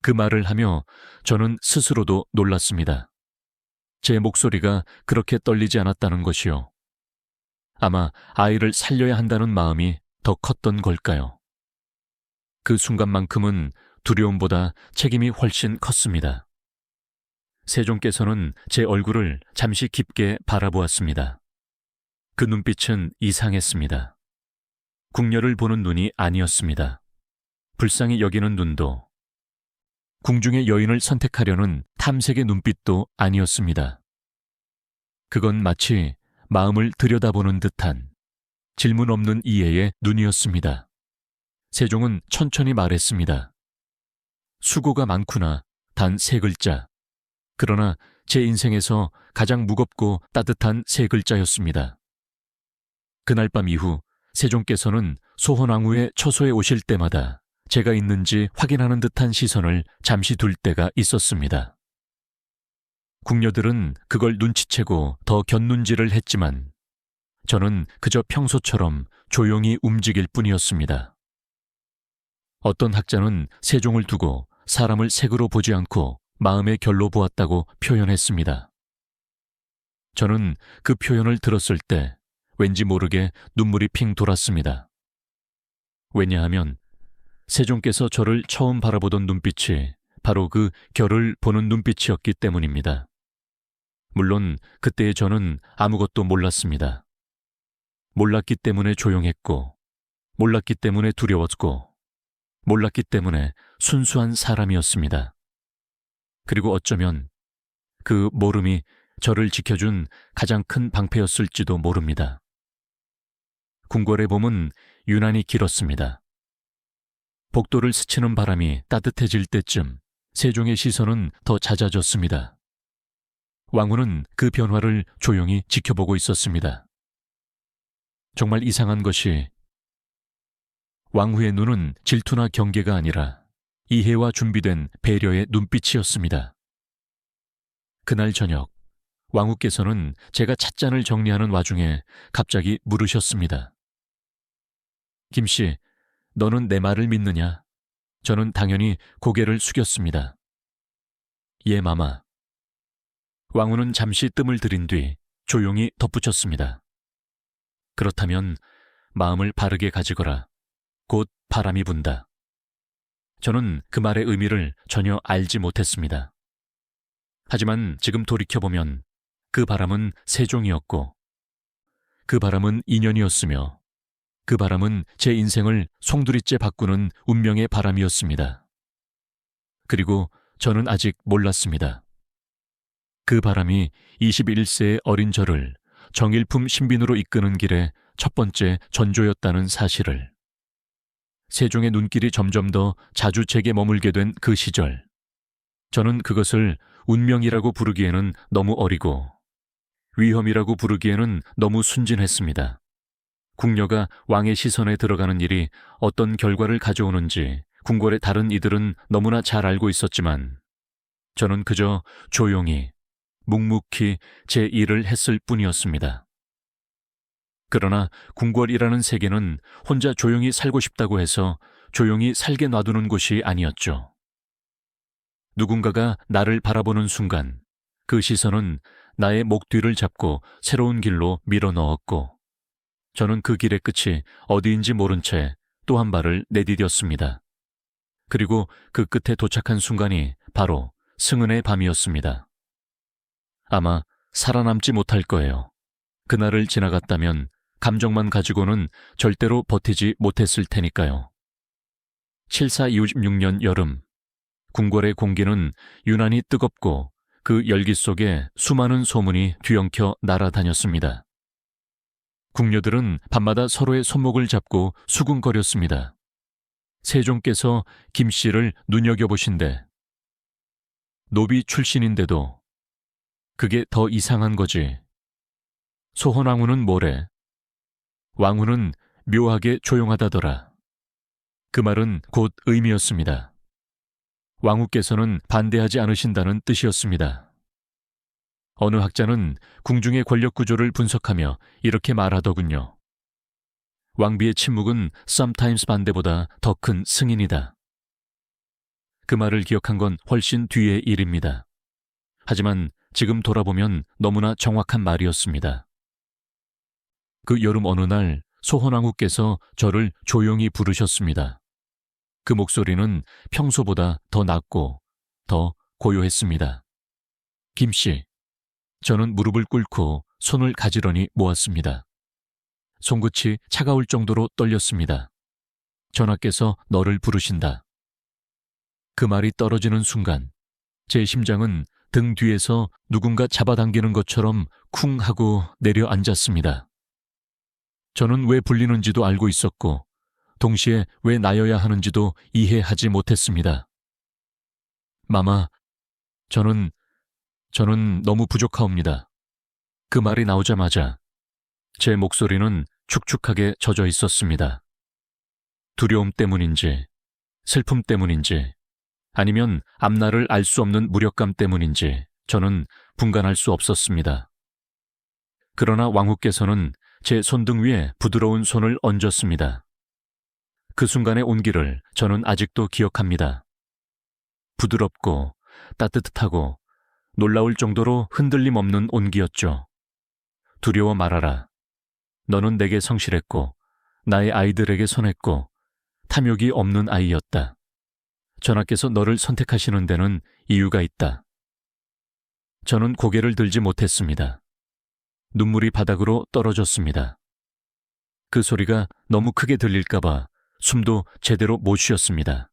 그 말을 하며 저는 스스로도 놀랐습니다. 제 목소리가 그렇게 떨리지 않았다는 것이요. 아마 아이를 살려야 한다는 마음이 더 컸던 걸까요? 그 순간만큼은 두려움보다 책임이 훨씬 컸습니다. 세종께서는 제 얼굴을 잠시 깊게 바라보았습니다. 그 눈빛은 이상했습니다. 궁녀를 보는 눈이 아니었습니다. 불쌍히 여기는 눈도, 궁중의 여인을 선택하려는 탐색의 눈빛도 아니었습니다. 그건 마치 마음을 들여다보는 듯한 질문 없는 이해의 눈이었습니다. 세종은 천천히 말했습니다. 수고가 많구나, 단 3글자. 그러나 제 인생에서 가장 무겁고 따뜻한 3글자였습니다. 그날 밤 이후 세종께서는 소헌왕후의 처소에 오실 때마다 제가 있는지 확인하는 듯한 시선을 잠시 둘 때가 있었습니다. 궁녀들은 그걸 눈치채고 더 곁눈질을 했지만 저는 그저 평소처럼 조용히 움직일 뿐이었습니다. 어떤 학자는 세종을 두고 사람을 색으로 보지 않고 마음의 결로 보았다고 표현했습니다. 저는 그 표현을 들었을 때 왠지 모르게 눈물이 핑 돌았습니다. 왜냐하면 세종께서 저를 처음 바라보던 눈빛이 바로 그 결을 보는 눈빛이었기 때문입니다. 물론 그때의 저는 아무것도 몰랐습니다. 몰랐기 때문에 조용했고, 몰랐기 때문에 두려웠고, 몰랐기 때문에 순수한 사람이었습니다. 그리고 어쩌면 그 모름이 저를 지켜준 가장 큰 방패였을지도 모릅니다. 궁궐의 봄은 유난히 길었습니다. 복도를 스치는 바람이 따뜻해질 때쯤 세종의 시선은 더 잦아졌습니다. 왕후는 그 변화를 조용히 지켜보고 있었습니다. 정말 이상한 것이 왕후의 눈은 질투나 경계가 아니라 이해와 준비된 배려의 눈빛이었습니다. 그날 저녁, 왕후께서는 제가 찻잔을 정리하는 와중에 갑자기 물으셨습니다. 김씨, 너는 내 말을 믿느냐? 저는 당연히 고개를 숙였습니다. 예, 마마. 왕후는 잠시 뜸을 들인 뒤 조용히 덧붙였습니다. 그렇다면 마음을 바르게 가지거라. 곧 바람이 분다. 저는 그 말의 의미를 전혀 알지 못했습니다. 하지만 지금 돌이켜보면 그 바람은 세종이었고, 그 바람은 인연이었으며, 그 바람은 제 인생을 송두리째 바꾸는 운명의 바람이었습니다. 그리고 저는 아직 몰랐습니다. 그 바람이 21세의 어린 저를 정일품 신빈으로 이끄는 길의 첫 번째 전조였다는 사실을. 세종의 눈길이 점점 더 자주 제게 머물게 된 그 시절, 저는 그것을 운명이라고 부르기에는 너무 어리고 위험이라고 부르기에는 너무 순진했습니다. 궁녀가 왕의 시선에 들어가는 일이 어떤 결과를 가져오는지 궁궐의 다른 이들은 너무나 잘 알고 있었지만 저는 그저 조용히 묵묵히 제 일을 했을 뿐이었습니다. 그러나 궁궐이라는 세계는 혼자 조용히 살고 싶다고 해서 조용히 살게 놔두는 곳이 아니었죠. 누군가가 나를 바라보는 순간 그 시선은 나의 목 뒤를 잡고 새로운 길로 밀어 넣었고, 저는 그 길의 끝이 어디인지 모른 채 또 한 발을 내디뎠습니다. 그리고 그 끝에 도착한 순간이 바로 승은의 밤이었습니다. 아마 살아남지 못할 거예요. 그날을 지나갔다면 감정만 가지고는 절대로 버티지 못했을 테니까요. 7426년 여름, 궁궐의 공기는 유난히 뜨겁고 그 열기 속에 수많은 소문이 뒤엉켜 날아다녔습니다. 궁녀들은 밤마다 서로의 손목을 잡고 수군거렸습니다. 세종께서 김씨를 눈여겨보신대. 노비 출신인데도 그게 더 이상한 거지. 소헌왕후는 뭐래? 왕후는 묘하게 조용하다더라. 그 말은 곧 의미였습니다. 왕후께서는 반대하지 않으신다는 뜻이었습니다. 어느 학자는 궁중의 권력 구조를 분석하며 이렇게 말하더군요. 왕비의 침묵은 sometimes 반대보다 더 큰 승인이다. 그 말을 기억한 건 훨씬 뒤의 일입니다. 하지만 지금 돌아보면 너무나 정확한 말이었습니다. 그 여름 어느 날 소헌왕후께서 저를 조용히 부르셨습니다. 그 목소리는 평소보다 더 낮고 더 고요했습니다. 김씨. 저는 무릎을 꿇고 손을 가지런히 모았습니다. 손끝이 차가울 정도로 떨렸습니다. 전하께서 너를 부르신다. 그 말이 떨어지는 순간 제 심장은 등 뒤에서 누군가 잡아당기는 것처럼 쿵 하고 내려앉았습니다. 저는 왜 불리는지도 알고 있었고 동시에 왜 나여야 하는지도 이해하지 못했습니다. 마마, 저는 너무 부족하옵니다. 그 말이 나오자마자 제 목소리는 축축하게 젖어 있었습니다. 두려움 때문인지, 슬픔 때문인지, 아니면 앞날을 알 수 없는 무력감 때문인지 저는 분간할 수 없었습니다. 그러나 왕후께서는 제 손등 위에 부드러운 손을 얹었습니다. 그 순간의 온기를 저는 아직도 기억합니다. 부드럽고 따뜻하고 놀라울 정도로 흔들림 없는 온기였죠. 두려워 말아라. 너는 내게 성실했고 나의 아이들에게 선했고 탐욕이 없는 아이였다. 전하께서 너를 선택하시는 데는 이유가 있다. 저는 고개를 들지 못했습니다. 눈물이 바닥으로 떨어졌습니다. 그 소리가 너무 크게 들릴까봐 숨도 제대로 못 쉬었습니다.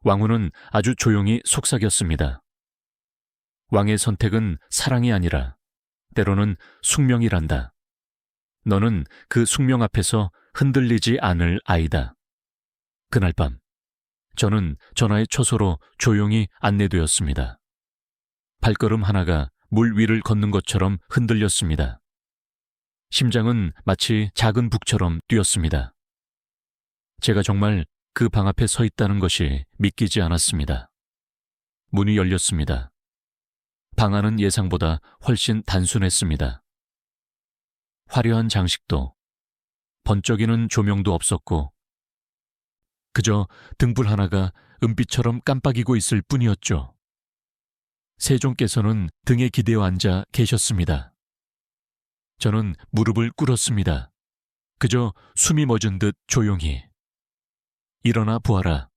왕후는 아주 조용히 속삭였습니다. 왕의 선택은 사랑이 아니라 때로는 숙명이란다. 너는 그 숙명 앞에서 흔들리지 않을 아이다. 그날 밤 저는 전하의 처소로 조용히 안내되었습니다. 발걸음 하나가 물 위를 걷는 것처럼 흔들렸습니다. 심장은 마치 작은 북처럼 뛰었습니다. 제가 정말 그 방 앞에 서 있다는 것이 믿기지 않았습니다. 문이 열렸습니다. 방 안은 예상보다 훨씬 단순했습니다. 화려한 장식도, 번쩍이는 조명도 없었고 그저 등불 하나가 은빛처럼 깜빡이고 있을 뿐이었죠. 세종께서는 등에 기대어 앉아 계셨습니다. 저는 무릎을 꿇었습니다. 그저 숨이 멎은 듯 조용히. 일어나 보아라.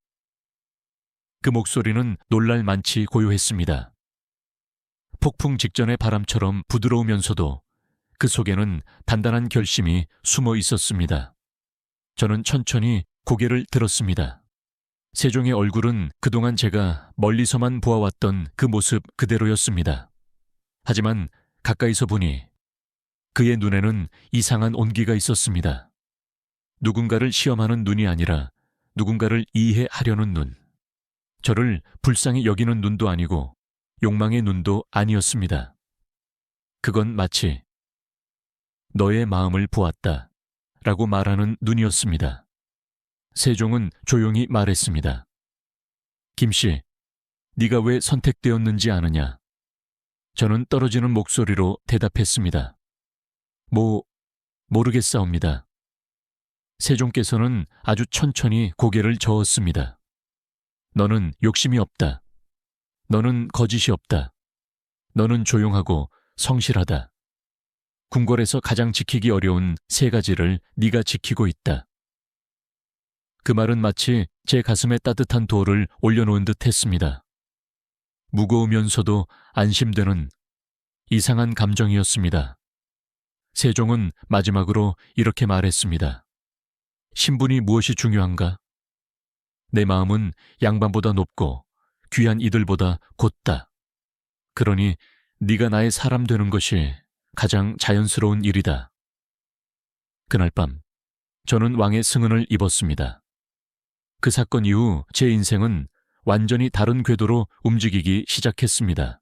그 목소리는 놀랄 만치 고요했습니다. 폭풍 직전의 바람처럼 부드러우면서도 그 속에는 단단한 결심이 숨어 있었습니다. 저는 천천히 고개를 들었습니다. 세종의 얼굴은 그동안 제가 멀리서만 보아왔던 그 모습 그대로였습니다. 하지만 가까이서 보니 그의 눈에는 이상한 온기가 있었습니다. 누군가를 시험하는 눈이 아니라 누군가를 이해하려는 눈. 저를 불쌍히 여기는 눈도 아니고 욕망의 눈도 아니었습니다. 그건 마치 너의 마음을 보았다 라고 말하는 눈이었습니다. 세종은 조용히 말했습니다. 김씨, 네가 왜 선택되었는지 아느냐? 저는 떨어지는 목소리로 대답했습니다. 모르겠사옵니다. 세종께서는 아주 천천히 고개를 저었습니다. 너는 욕심이 없다. 너는 거짓이 없다. 너는 조용하고 성실하다. 궁궐에서 가장 지키기 어려운 세 가지를 네가 지키고 있다. 그 말은 마치 제 가슴에 따뜻한 돌을 올려놓은 듯 했습니다. 무거우면서도 안심되는 이상한 감정이었습니다. 세종은 마지막으로 이렇게 말했습니다. 신분이 무엇이 중요한가? 내 마음은 양반보다 높고 귀한 이들보다 곧다. 그러니 네가 나의 사람 되는 것이 가장 자연스러운 일이다. 그날 밤 저는 왕의 승은을 입었습니다. 그 사건 이후 제 인생은 완전히 다른 궤도로 움직이기 시작했습니다.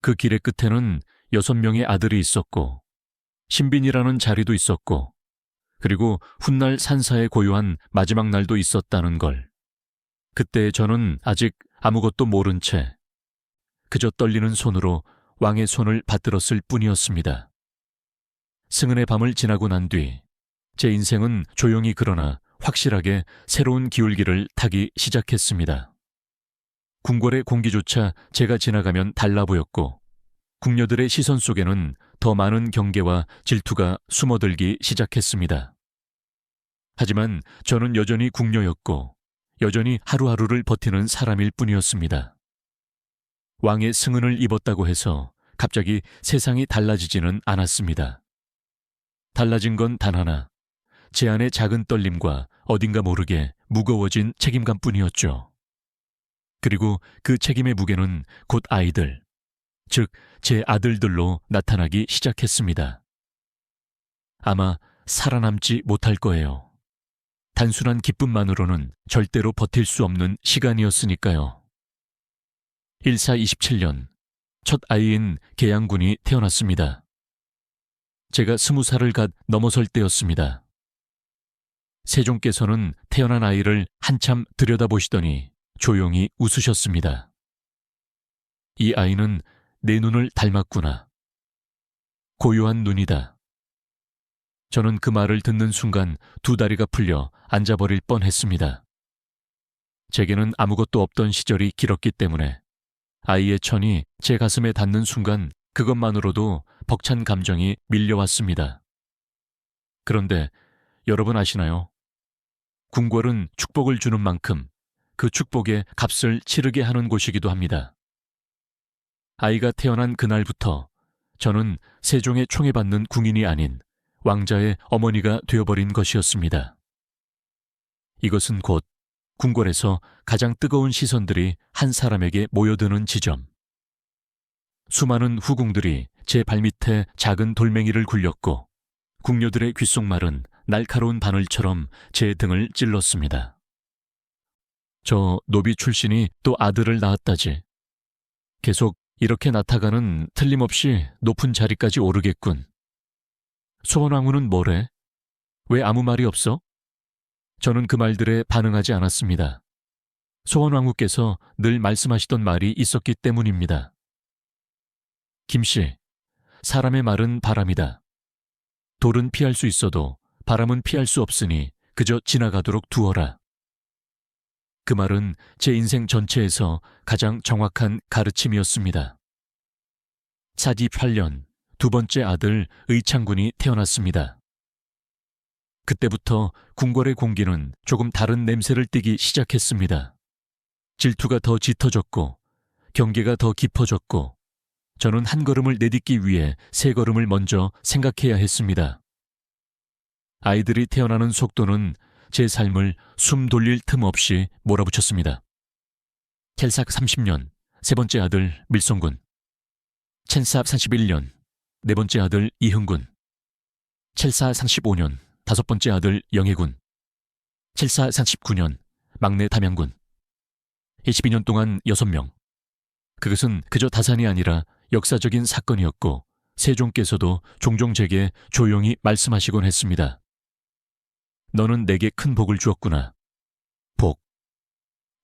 그 길의 끝에는 6명의 아들이 있었고 신빈이라는 자리도 있었고 그리고 훗날 산사에 고요한 마지막 날도 있었다는 걸. 그때 저는 아직 아무것도 모른 채 그저 떨리는 손으로 왕의 손을 받들었을 뿐이었습니다. 승은의 밤을 지나고 난 뒤 제 인생은 조용히 그러나 확실하게 새로운 기울기를 타기 시작했습니다. 궁궐의 공기조차 제가 지나가면 달라 보였고 궁녀들의 시선 속에는 더 많은 경계와 질투가 숨어들기 시작했습니다. 하지만 저는 여전히 궁녀였고 여전히 하루하루를 버티는 사람일 뿐이었습니다. 왕의 승은을 입었다고 해서 갑자기 세상이 달라지지는 않았습니다. 달라진 건 단 하나, 제 안의 작은 떨림과 어딘가 모르게 무거워진 책임감뿐이었죠. 그리고 그 책임의 무게는 곧 아이들, 즉 제 아들들로 나타나기 시작했습니다. 아마 살아남지 못할 거예요. 단순한 기쁨만으로는 절대로 버틸 수 없는 시간이었으니까요. 1427년 첫 아이인 계양군이 태어났습니다. 제가 20살을 갓 넘어설 때였습니다. 세종께서는 태어난 아이를 한참 들여다보시더니 조용히 웃으셨습니다. 이 아이는 내 눈을 닮았구나. 고요한 눈이다. 저는 그 말을 듣는 순간 두 다리가 풀려 앉아버릴 뻔했습니다. 제게는 아무것도 없던 시절이 길었기 때문에 아이의 천이 제 가슴에 닿는 순간 그것만으로도 벅찬 감정이 밀려왔습니다. 그런데 여러분 아시나요? 궁궐은 축복을 주는 만큼 그 축복의 값을 치르게 하는 곳이기도 합니다. 아이가 태어난 그날부터 저는 세종의 총애받는 궁인이 아닌 왕자의 어머니가 되어버린 것이었습니다. 이것은 곧 궁궐에서 가장 뜨거운 시선들이 한 사람에게 모여드는 지점. 수많은 후궁들이 제 발밑에 작은 돌멩이를 굴렸고 궁녀들의 귓속말은 날카로운 바늘처럼 제 등을 찔렀습니다. 저 노비 출신이 또 아들을 낳았다지. 계속 이렇게 낳다가는 틀림없이 높은 자리까지 오르겠군. 소원왕후는 뭐래? 왜 아무 말이 없어? 저는 그 말들에 반응하지 않았습니다. 소원왕후께서 늘 말씀하시던 말이 있었기 때문입니다. 김씨, 사람의 말은 바람이다. 돌은 피할 수 있어도 바람은 피할 수 없으니 그저 지나가도록 두어라. 그 말은 제 인생 전체에서 가장 정확한 가르침이었습니다. 사지 8년 두 번째 아들 의창군이 태어났습니다. 그때부터 궁궐의 공기는 조금 다른 냄새를 띠기 시작했습니다. 질투가 더 짙어졌고 경계가 더 깊어졌고 저는 한 걸음을 내딛기 위해 세 걸음을 먼저 생각해야 했습니다. 아이들이 태어나는 속도는 제 삶을 숨 돌릴 틈 없이 몰아붙였습니다. 켈삭 30년 세 번째 아들 밀성군, 첸사 31년 네 번째 아들 이흥군, 첼사 35년 다섯 번째 아들 영해군, 첼사 39년 막내 담양군. 22년 동안 6명. 그것은 그저 다산이 아니라 역사적인 사건이었고 세종께서도 종종 제게 조용히 말씀하시곤 했습니다. 너는 내게 큰 복을 주었구나. 복.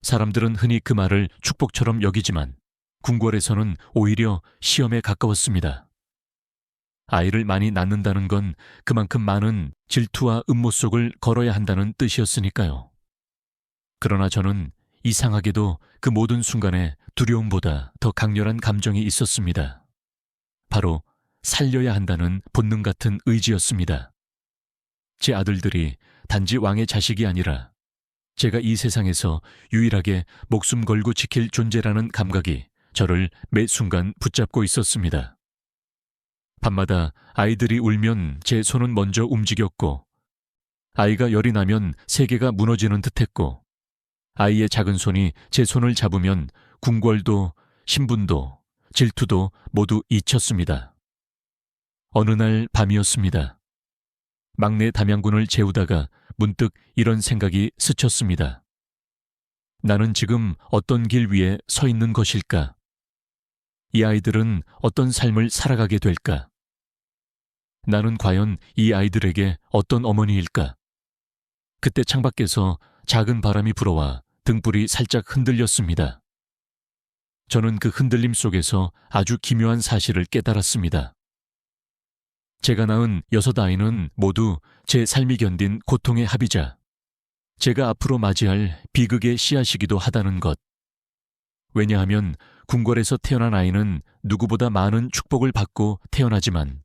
사람들은 흔히 그 말을 축복처럼 여기지만 궁궐에서는 오히려 시험에 가까웠습니다. 아이를 많이 낳는다는 건 그만큼 많은 질투와 음모 속을 걸어야 한다는 뜻이었으니까요. 그러나 저는 이상하게도 그 모든 순간에 두려움보다 더 강렬한 감정이 있었습니다. 바로 살려야 한다는 본능 같은 의지였습니다. 제 아들들이 단지 왕의 자식이 아니라 제가 이 세상에서 유일하게 목숨 걸고 지킬 존재라는 감각이 저를 매 순간 붙잡고 있었습니다. 밤마다 아이들이 울면 제 손은 먼저 움직였고 아이가 열이 나면 세계가 무너지는 듯했고 아이의 작은 손이 제 손을 잡으면 궁궐도 신분도 질투도 모두 잊혔습니다. 어느 날 밤이었습니다. 막내 담양군을 재우다가 문득 이런 생각이 스쳤습니다. 나는 지금 어떤 길 위에 서 있는 것일까? 이 아이들은 어떤 삶을 살아가게 될까? 나는 과연 이 아이들에게 어떤 어머니일까? 그때 창밖에서 작은 바람이 불어와 등불이 살짝 흔들렸습니다. 저는 그 흔들림 속에서 아주 기묘한 사실을 깨달았습니다. 제가 낳은 6아이는 모두 제 삶이 견딘 고통의 합이자 제가 앞으로 맞이할 비극의 씨앗이기도 하다는 것. 왜냐하면 궁궐에서 태어난 아이는 누구보다 많은 축복을 받고 태어나지만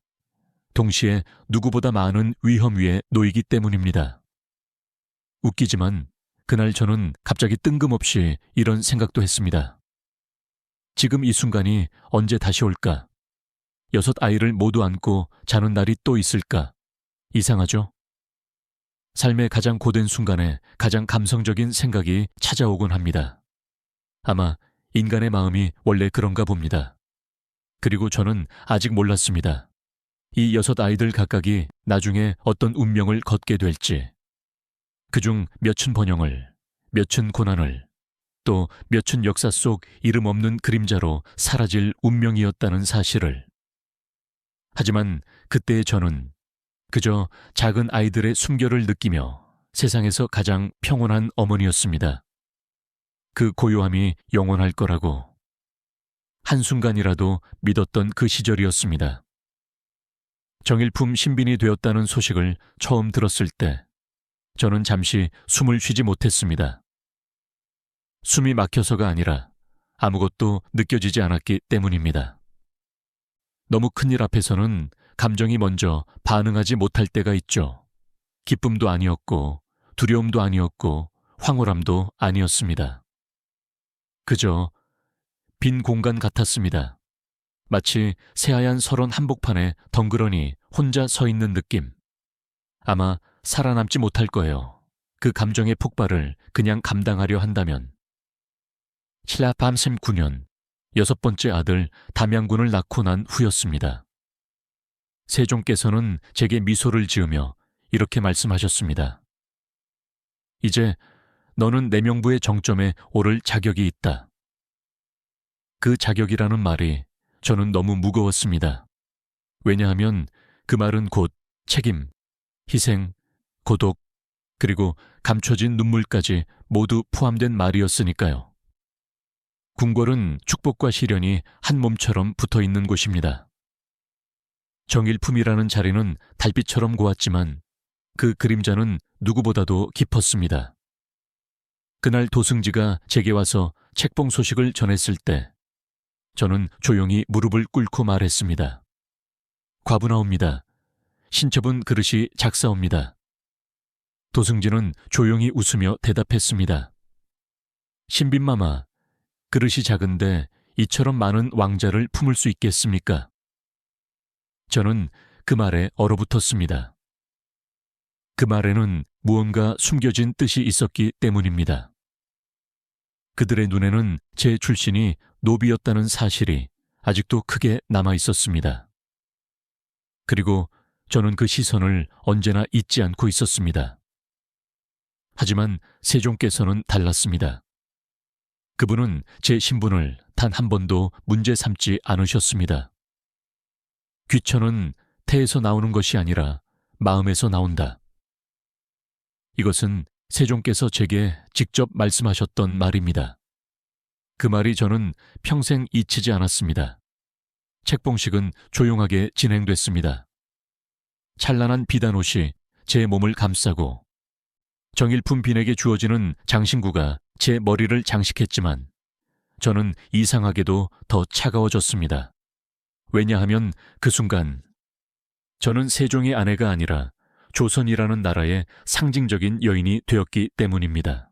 동시에 누구보다 많은 위험 위에 놓이기 때문입니다. 웃기지만 그날 저는 갑자기 뜬금없이 이런 생각도 했습니다. 지금 이 순간이 언제 다시 올까? 6아이를 모두 안고 자는 날이 또 있을까? 이상하죠? 삶의 가장 고된 순간에 가장 감성적인 생각이 찾아오곤 합니다. 아마 인간의 마음이 원래 그런가 봅니다. 그리고 저는 아직 몰랐습니다. 이 6아이들 각각이 나중에 어떤 운명을 걷게 될지, 그중 몇춘 번영을, 몇춘 고난을, 또 몇춘 역사 속 이름 없는 그림자로 사라질 운명이었다는 사실을. 하지만 그때의 저는 그저 작은 아이들의 숨결을 느끼며 세상에서 가장 평온한 어머니였습니다. 그 고요함이 영원할 거라고 한순간이라도 믿었던 그 시절이었습니다. 정일품 신빈이 되었다는 소식을 처음 들었을 때 저는 잠시 숨을 쉬지 못했습니다. 숨이 막혀서가 아니라 아무것도 느껴지지 않았기 때문입니다. 너무 큰일 앞에서는 감정이 먼저 반응하지 못할 때가 있죠. 기쁨도 아니었고 두려움도 아니었고 황홀함도 아니었습니다. 그저 빈 공간 같았습니다. 마치 새하얀 설원 한복판에 덩그러니 혼자 서 있는 느낌. 아마 살아남지 못할 거예요. 그 감정의 폭발을 그냥 감당하려 한다면. 신라 밤샘 9년, 6번째 아들 담양군을 낳고 난 후였습니다. 세종께서는 제게 미소를 지으며 이렇게 말씀하셨습니다. 이제 너는 내 명부의 정점에 오를 자격이 있다. 그 자격이라는 말이 저는 너무 무거웠습니다. 왜냐하면 그 말은 곧 책임, 희생, 고독, 그리고 감춰진 눈물까지 모두 포함된 말이었으니까요. 궁궐은 축복과 시련이 한 몸처럼 붙어 있는 곳입니다. 정일품이라는 자리는 달빛처럼 고왔지만 그 그림자는 누구보다도 깊었습니다. 그날 도승지가 제게 와서 책봉 소식을 전했을 때 저는 조용히 무릎을 꿇고 말했습니다. 과부나옵니다. 신첩은 그릇이 작사옵니다. 도승지는 조용히 웃으며 대답했습니다. 신빈마마, 그릇이 작은데 이처럼 많은 왕자를 품을 수 있겠습니까? 저는 그 말에 얼어붙었습니다. 그 말에는 무언가 숨겨진 뜻이 있었기 때문입니다. 그들의 눈에는 제 출신이 노비였다는 사실이 아직도 크게 남아 있었습니다. 그리고 저는 그 시선을 언제나 잊지 않고 있었습니다. 하지만 세종께서는 달랐습니다. 그분은 제 신분을 단 한 번도 문제 삼지 않으셨습니다. 귀천은 태에서 나오는 것이 아니라 마음에서 나온다. 이것은 세종께서 제게 직접 말씀하셨던 말입니다. 그 말이 저는 평생 잊히지 않았습니다. 책봉식은 조용하게 진행됐습니다. 찬란한 비단옷이 제 몸을 감싸고 정일품 빈에게 주어지는 장신구가 제 머리를 장식했지만 저는 이상하게도 더 차가워졌습니다. 왜냐하면 그 순간 저는 세종의 아내가 아니라 조선이라는 나라의 상징적인 여인이 되었기 때문입니다.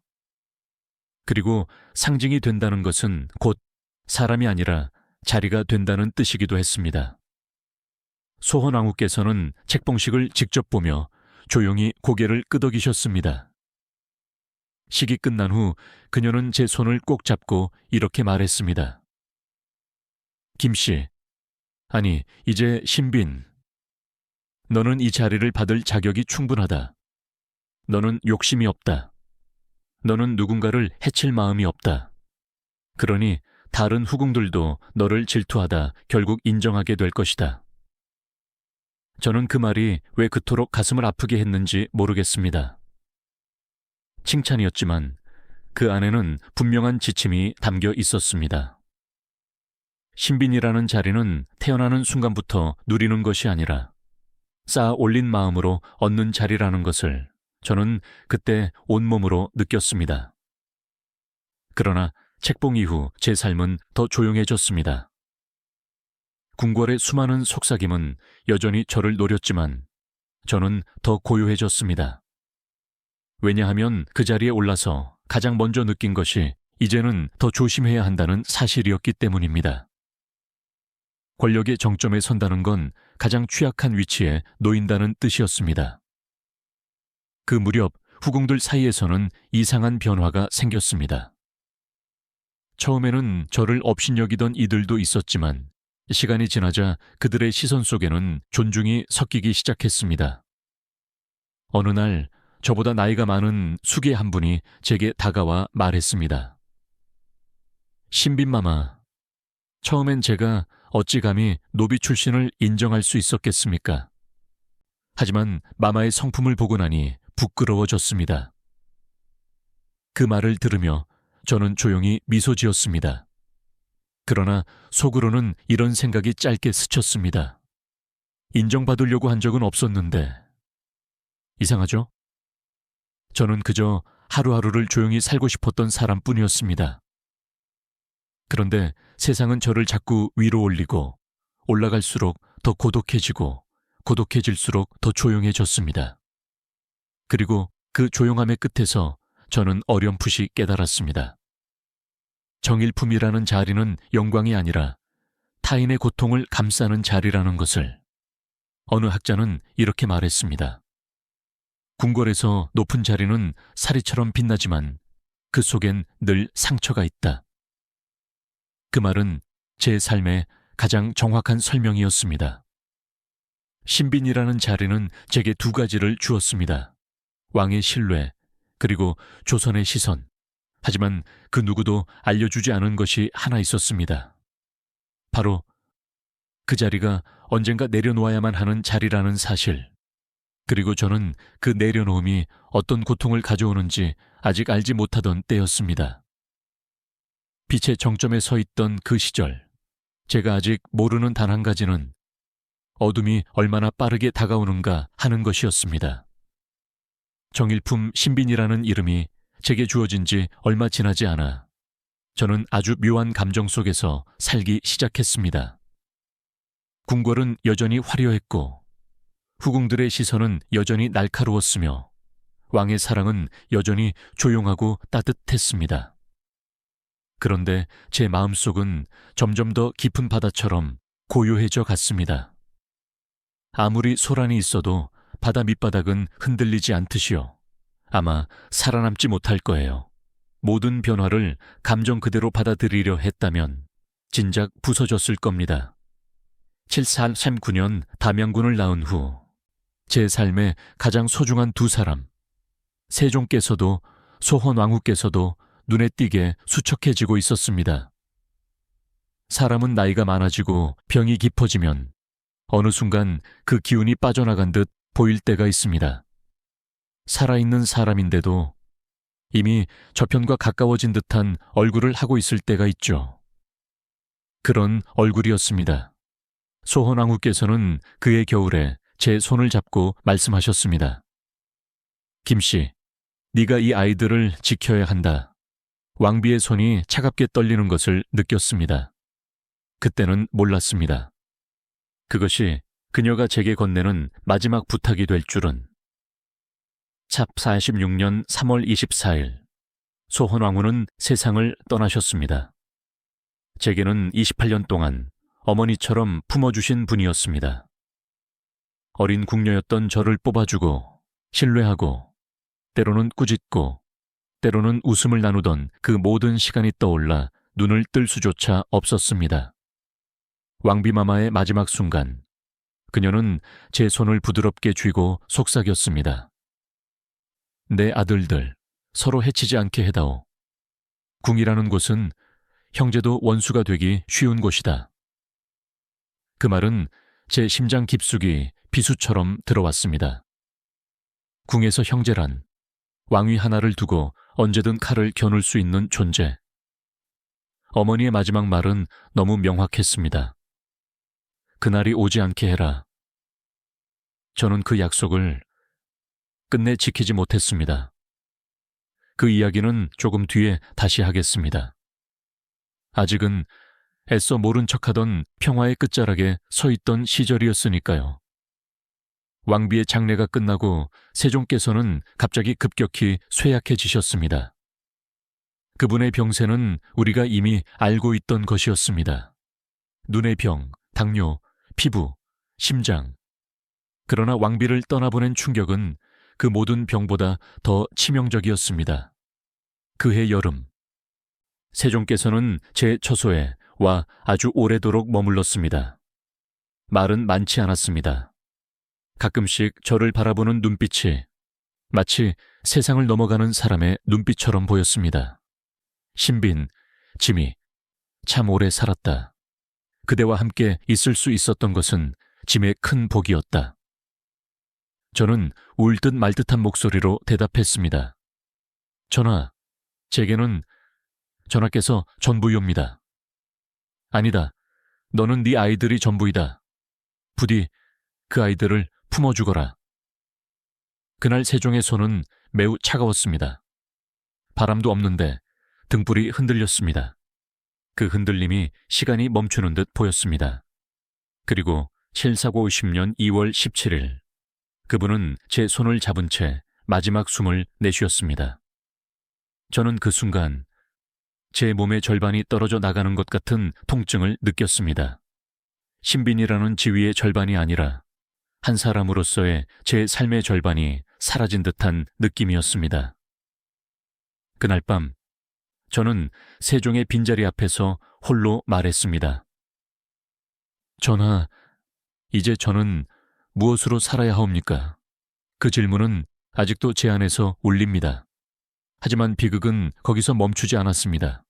그리고 상징이 된다는 것은 곧 사람이 아니라 자리가 된다는 뜻이기도 했습니다. 소헌왕후께서는 책봉식을 직접 보며 조용히 고개를 끄덕이셨습니다. 식이 끝난 후 그녀는 제 손을 꼭 잡고 이렇게 말했습니다. 김씨, 아니 이제 신빈, 너는 이 자리를 받을 자격이 충분하다. 너는 욕심이 없다. 너는 누군가를 해칠 마음이 없다. 그러니 다른 후궁들도 너를 질투하다 결국 인정하게 될 것이다. 저는 그 말이 왜 그토록 가슴을 아프게 했는지 모르겠습니다. 칭찬이었지만 그 안에는 분명한 지침이 담겨 있었습니다. 신빈이라는 자리는 태어나는 순간부터 누리는 것이 아니라 쌓아 올린 마음으로 얻는 자리라는 것을 저는 그때 온몸으로 느꼈습니다. 그러나 책봉 이후 제 삶은 더 조용해졌습니다. 궁궐의 수많은 속삭임은 여전히 저를 노렸지만 저는 더 고요해졌습니다. 왜냐하면 그 자리에 올라서 가장 먼저 느낀 것이 이제는 더 조심해야 한다는 사실이었기 때문입니다. 권력의 정점에 선다는 건 가장 취약한 위치에 놓인다는 뜻이었습니다. 그 무렵 후궁들 사이에서는 이상한 변화가 생겼습니다. 처음에는 저를 업신여기던 이들도 있었지만 시간이 지나자 그들의 시선 속에는 존중이 섞이기 시작했습니다. 어느 날 저보다 나이가 많은 수기 한 분이 제게 다가와 말했습니다. 신빈마마, 처음엔 제가 어찌 감히 노비 출신을 인정할 수 있었겠습니까? 하지만 마마의 성품을 보고 나니 부끄러워졌습니다. 그 말을 들으며 저는 조용히 미소 지었습니다. 그러나 속으로는 이런 생각이 짧게 스쳤습니다. 인정받으려고 한 적은 없었는데 이상하죠? 저는 그저 하루하루를 조용히 살고 싶었던 사람뿐이었습니다. 그런데 세상은 저를 자꾸 위로 올리고 올라갈수록 더 고독해지고 고독해질수록 더 조용해졌습니다. 그리고 그 조용함의 끝에서 저는 어렴풋이 깨달았습니다. 정일품이라는 자리는 영광이 아니라 타인의 고통을 감싸는 자리라는 것을. 어느 학자는 이렇게 말했습니다. 궁궐에서 높은 자리는 사리처럼 빛나지만 그 속엔 늘 상처가 있다. 그 말은 제 삶의 가장 정확한 설명이었습니다. 신빈이라는 자리는 제게 두 가지를 주었습니다. 왕의 신뢰, 그리고 조선의 시선. 하지만 그 누구도 알려주지 않은 것이 하나 있었습니다. 바로 그 자리가 언젠가 내려놓아야만 하는 자리라는 사실. 그리고 저는 그 내려놓음이 어떤 고통을 가져오는지 아직 알지 못하던 때였습니다. 빛의 정점에 서 있던 그 시절, 제가 아직 모르는 단 한 가지는 어둠이 얼마나 빠르게 다가오는가 하는 것이었습니다. 정일품 신빈이라는 이름이 제게 주어진 지 얼마 지나지 않아 저는 아주 묘한 감정 속에서 살기 시작했습니다. 궁궐은 여전히 화려했고 후궁들의 시선은 여전히 날카로웠으며 왕의 사랑은 여전히 조용하고 따뜻했습니다. 그런데 제 마음속은 점점 더 깊은 바다처럼 고요해져 갔습니다. 아무리 소란이 있어도 바다 밑바닥은 흔들리지 않듯이요. 아마 살아남지 못할 거예요. 모든 변화를 감정 그대로 받아들이려 했다면 진작 부서졌을 겁니다. 7439년 담양군을 낳은 후 제 삶의 가장 소중한 두 사람, 세종께서도 소헌왕후께서도 눈에 띄게 수척해지고 있었습니다. 사람은 나이가 많아지고 병이 깊어지면 어느 순간 그 기운이 빠져나간 듯 보일 때가 있습니다. 살아있는 사람인데도 이미 저편과 가까워진 듯한 얼굴을 하고 있을 때가 있죠. 그런 얼굴이었습니다. 소헌왕후께서는 그해 겨울에 제 손을 잡고 말씀하셨습니다. 김씨, 네가 이 아이들을 지켜야 한다. 왕비의 손이 차갑게 떨리는 것을 느꼈습니다. 그때는 몰랐습니다. 그것이 그녀가 제게 건네는 마지막 부탁이 될 줄은. 찹 46년 3월 24일, 소헌왕후는 세상을 떠나셨습니다. 제게는 28년 동안 어머니처럼 품어주신 분이었습니다. 어린 궁녀였던 저를 뽑아주고 신뢰하고 때로는 꾸짖고 때로는 웃음을 나누던 그 모든 시간이 떠올라 눈을 뜰 수조차 없었습니다. 왕비마마의 마지막 순간, 그녀는 제 손을 부드럽게 쥐고 속삭였습니다. 내 아들들, 서로 해치지 않게 해다오. 궁이라는 곳은 형제도 원수가 되기 쉬운 곳이다. 그 말은 제 심장 깊숙이 비수처럼 들어왔습니다. 궁에서 형제란 왕위 하나를 두고 언제든 칼을 겨눌 수 있는 존재. 어머니의 마지막 말은 너무 명확했습니다. 그날이 오지 않게 해라. 저는 그 약속을 끝내 지키지 못했습니다. 그 이야기는 조금 뒤에 다시 하겠습니다. 아직은 애써 모른 척하던 평화의 끝자락에 서 있던 시절이었으니까요. 왕비의 장례가 끝나고 세종께서는 갑자기 급격히 쇠약해지셨습니다. 그분의 병세는 우리가 이미 알고 있던 것이었습니다. 눈의 병, 당뇨, 피부, 심장. 그러나 왕비를 떠나보낸 충격은 그 모든 병보다 더 치명적이었습니다. 그해 여름, 세종께서는 제 처소에 와 아주 오래도록 머물렀습니다. 말은 많지 않았습니다. 가끔씩 저를 바라보는 눈빛이 마치 세상을 넘어가는 사람의 눈빛처럼 보였습니다. 신빈, 지미, 참 오래 살았다. 그대와 함께 있을 수 있었던 것은 짐의 큰 복이었다. 저는 울 듯 말 듯한 목소리로 대답했습니다. 전하, 제게는 전하께서 전부이옵니다. 아니다, 너는 네 아이들이 전부이다. 부디 그 아이들을 품어주거라. 그날 세종의 손은 매우 차가웠습니다. 바람도 없는데 등불이 흔들렸습니다. 그 흔들림이 시간이 멈추는 듯 보였습니다. 그리고 749-50년 2월 17일, 그분은 제 손을 잡은 채 마지막 숨을 내쉬었습니다. 저는 그 순간 제 몸의 절반이 떨어져 나가는 것 같은 통증을 느꼈습니다. 신빈이라는 지위의 절반이 아니라 한 사람으로서의 제 삶의 절반이 사라진 듯한 느낌이었습니다. 그날 밤, 저는 세종의 빈자리 앞에서 홀로 말했습니다. 전하, 이제 저는 무엇으로 살아야 하옵니까? 그 질문은 아직도 제 안에서 울립니다. 하지만 비극은 거기서 멈추지 않았습니다.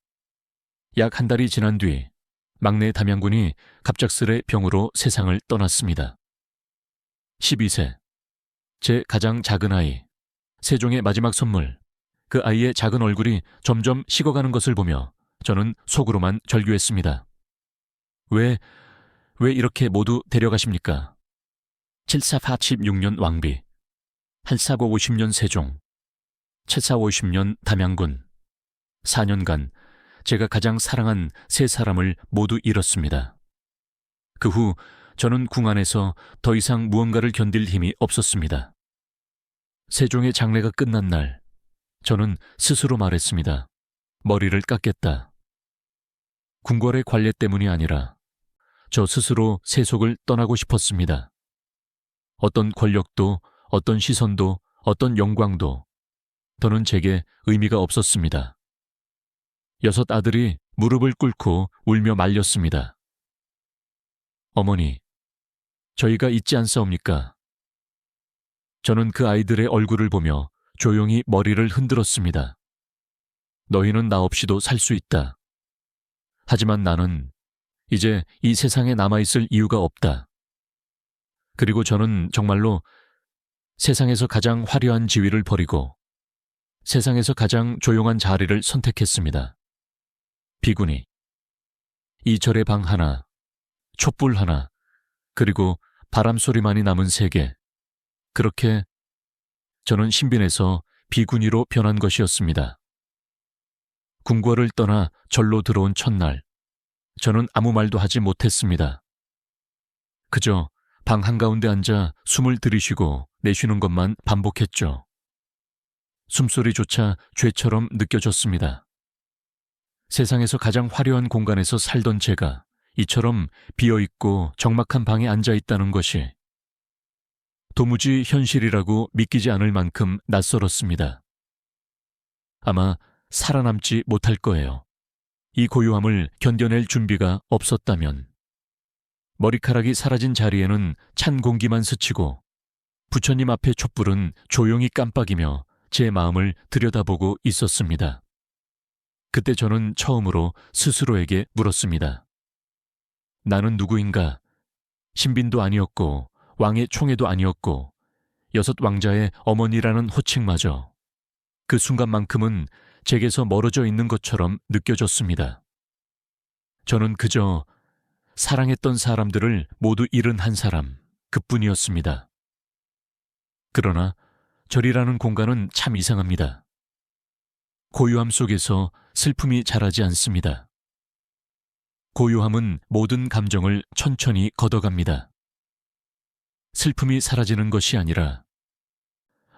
약 한 달이 지난 뒤 막내 담양군이 갑작스레 병으로 세상을 떠났습니다. 12세, 제 가장 작은 아이, 세종의 마지막 선물, 그 아이의 작은 얼굴이 점점 식어가는 것을 보며 저는 속으로만 절규했습니다. 왜 이렇게 모두 데려가십니까? 7486년 왕비, 849-50년 세종, 7450년 담양군. 4년간 제가 가장 사랑한 세 사람을 모두 잃었습니다. 그 후 저는 궁 안에서 더 이상 무언가를 견딜 힘이 없었습니다. 세종의 장례가 끝난 날, 저는 스스로 말했습니다. 머리를 깎겠다. 궁궐의 관례 때문이 아니라 저 스스로 세속을 떠나고 싶었습니다. 어떤 권력도, 어떤 시선도, 어떤 영광도 더는 제게 의미가 없었습니다. 6 아들이 무릎을 꿇고 울며 말렸습니다. 어머니, 저희가 있지 않사옵니까? 저는 그 아이들의 얼굴을 보며 조용히 머리를 흔들었습니다. 너희는 나 없이도 살 수 있다. 하지만 나는 이제 이 세상에 남아있을 이유가 없다. 그리고 저는 정말로 세상에서 가장 화려한 지위를 버리고 세상에서 가장 조용한 자리를 선택했습니다. 비구니. 이 절의 방 하나, 촛불 하나, 그리고 바람소리만이 남은 세계. 그렇게 저는 신빈에서 비구니로 변한 것이었습니다. 궁궐을 떠나 절로 들어온 첫날, 저는 아무 말도 하지 못했습니다. 그저 방 한가운데 앉아 숨을 들이쉬고 내쉬는 것만 반복했죠. 숨소리조차 죄처럼 느껴졌습니다. 세상에서 가장 화려한 공간에서 살던 제가 이처럼 비어있고 적막한 방에 앉아있다는 것이 도무지 현실이라고 믿기지 않을 만큼 낯설었습니다. 아마 살아남지 못할 거예요. 이 고요함을 견뎌낼 준비가 없었다면. 머리카락이 사라진 자리에는 찬 공기만 스치고 부처님 앞의 촛불은 조용히 깜빡이며 제 마음을 들여다보고 있었습니다. 그때 저는 처음으로 스스로에게 물었습니다. 나는 누구인가? 신빈도 아니었고 왕의 총애도 아니었고 6 왕자의 어머니라는 호칭마저 그 순간만큼은 제게서 멀어져 있는 것처럼 느껴졌습니다. 저는 그저 사랑했던 사람들을 모두 잃은 한 사람, 그뿐이었습니다. 그러나 절이라는 공간은 참 이상합니다. 고요함 속에서 슬픔이 자라지 않습니다. 고요함은 모든 감정을 천천히 걷어갑니다. 슬픔이 사라지는 것이 아니라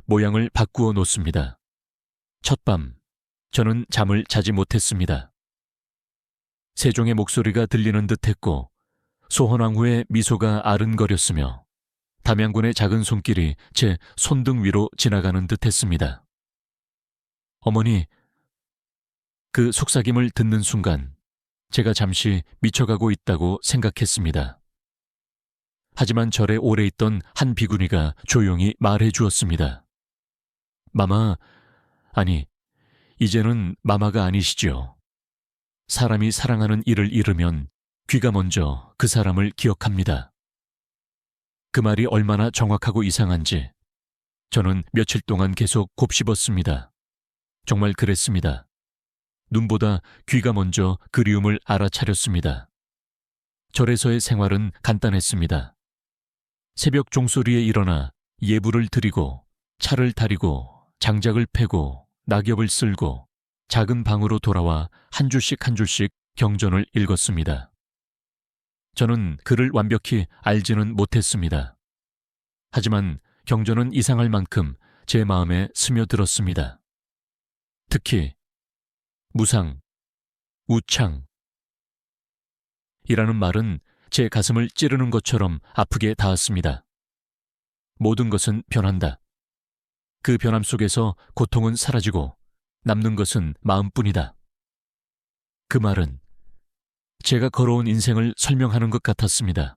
모양을 바꾸어 놓습니다. 첫밤, 저는 잠을 자지 못했습니다. 세종의 목소리가 들리는 듯했고 소헌왕후의 미소가 아른거렸으며 담양군의 작은 손길이 제 손등 위로 지나가는 듯했습니다. 어머니, 그 속삭임을 듣는 순간 제가 잠시 미쳐가고 있다고 생각했습니다. 하지만 절에 오래 있던 한 비구니가 조용히 말해 주었습니다. 마마, 아니, 이제는 마마가 아니시죠. 사람이 사랑하는 이를 잃으면 귀가 먼저 그 사람을 기억합니다. 그 말이 얼마나 정확하고 이상한지 저는 며칠 동안 계속 곱씹었습니다. 정말 그랬습니다. 눈보다 귀가 먼저 그리움을 알아차렸습니다. 절에서의 생활은 간단했습니다. 새벽 종소리에 일어나 예불을 드리고 차를 다리고 장작을 패고 낙엽을 쓸고 작은 방으로 돌아와 한 줄씩 한 줄씩 경전을 읽었습니다. 저는 글을 완벽히 알지는 못했습니다. 하지만 경전은 이상할 만큼 제 마음에 스며들었습니다. 특히 무상, 우창 이라는 말은 제 가슴을 찌르는 것처럼 아프게 닿았습니다. 모든 것은 변한다. 그 변함 속에서 고통은 사라지고 남는 것은 마음뿐이다. 그 말은 제가 걸어온 인생을 설명하는 것 같았습니다.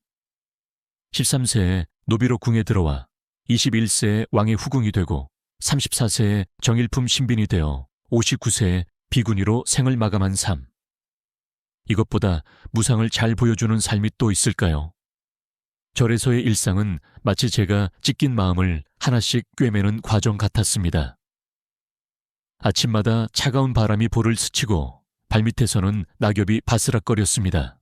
13세에 노비로 궁에 들어와 21세에 왕의 후궁이 되고 34세에 정일품 신빈이 되어 59세에 비구니로 생을 마감한 삶. 이것보다 무상을 잘 보여주는 삶이 또 있을까요? 절에서의 일상은 마치 제가 찢긴 마음을 하나씩 꿰매는 과정 같았습니다. 아침마다 차가운 바람이 볼을 스치고 발밑에서는 낙엽이 바스락거렸습니다.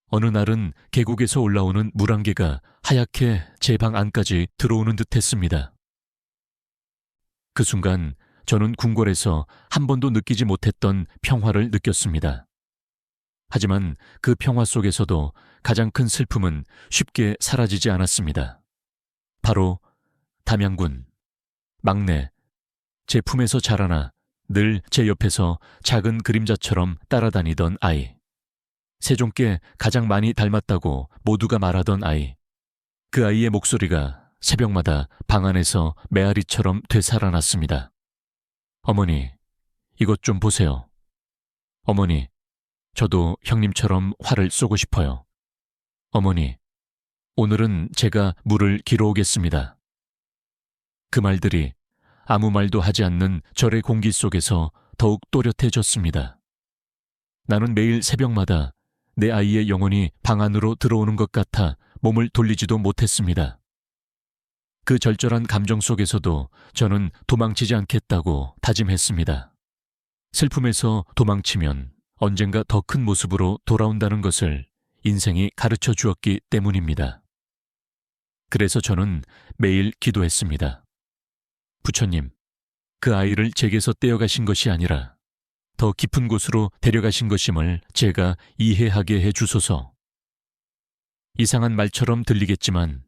어느 날은 계곡에서 올라오는 물안개가 하얗게 제 방 안까지 들어오는 듯 했습니다. 그 순간 저는 궁궐에서 한 번도 느끼지 못했던 평화를 느꼈습니다. 하지만 그 평화 속에서도 가장 큰 슬픔은 쉽게 사라지지 않았습니다. 바로 담양군, 막내, 제 품에서 자라나 늘 제 옆에서 작은 그림자처럼 따라다니던 아이. 세종께 가장 많이 닮았다고 모두가 말하던 아이. 그 아이의 목소리가 새벽마다 방 안에서 메아리처럼 되살아났습니다. 어머니, 이것 좀 보세요. 어머니, 저도 형님처럼 활을 쏘고 싶어요. 어머니, 오늘은 제가 물을 길어오겠습니다. 그 말들이 아무 말도 하지 않는 절의 공기 속에서 더욱 또렷해졌습니다. 나는 매일 새벽마다 내 아이의 영혼이 방 안으로 들어오는 것 같아 몸을 돌리지도 못했습니다. 그 절절한 감정 속에서도 저는 도망치지 않겠다고 다짐했습니다. 슬픔에서 도망치면 언젠가 더 큰 모습으로 돌아온다는 것을 인생이 가르쳐 주었기 때문입니다. 그래서 저는 매일 기도했습니다. 부처님, 그 아이를 제게서 떼어가신 것이 아니라 더 깊은 곳으로 데려가신 것임을 제가 이해하게 해주소서. 이상한 말처럼 들리겠지만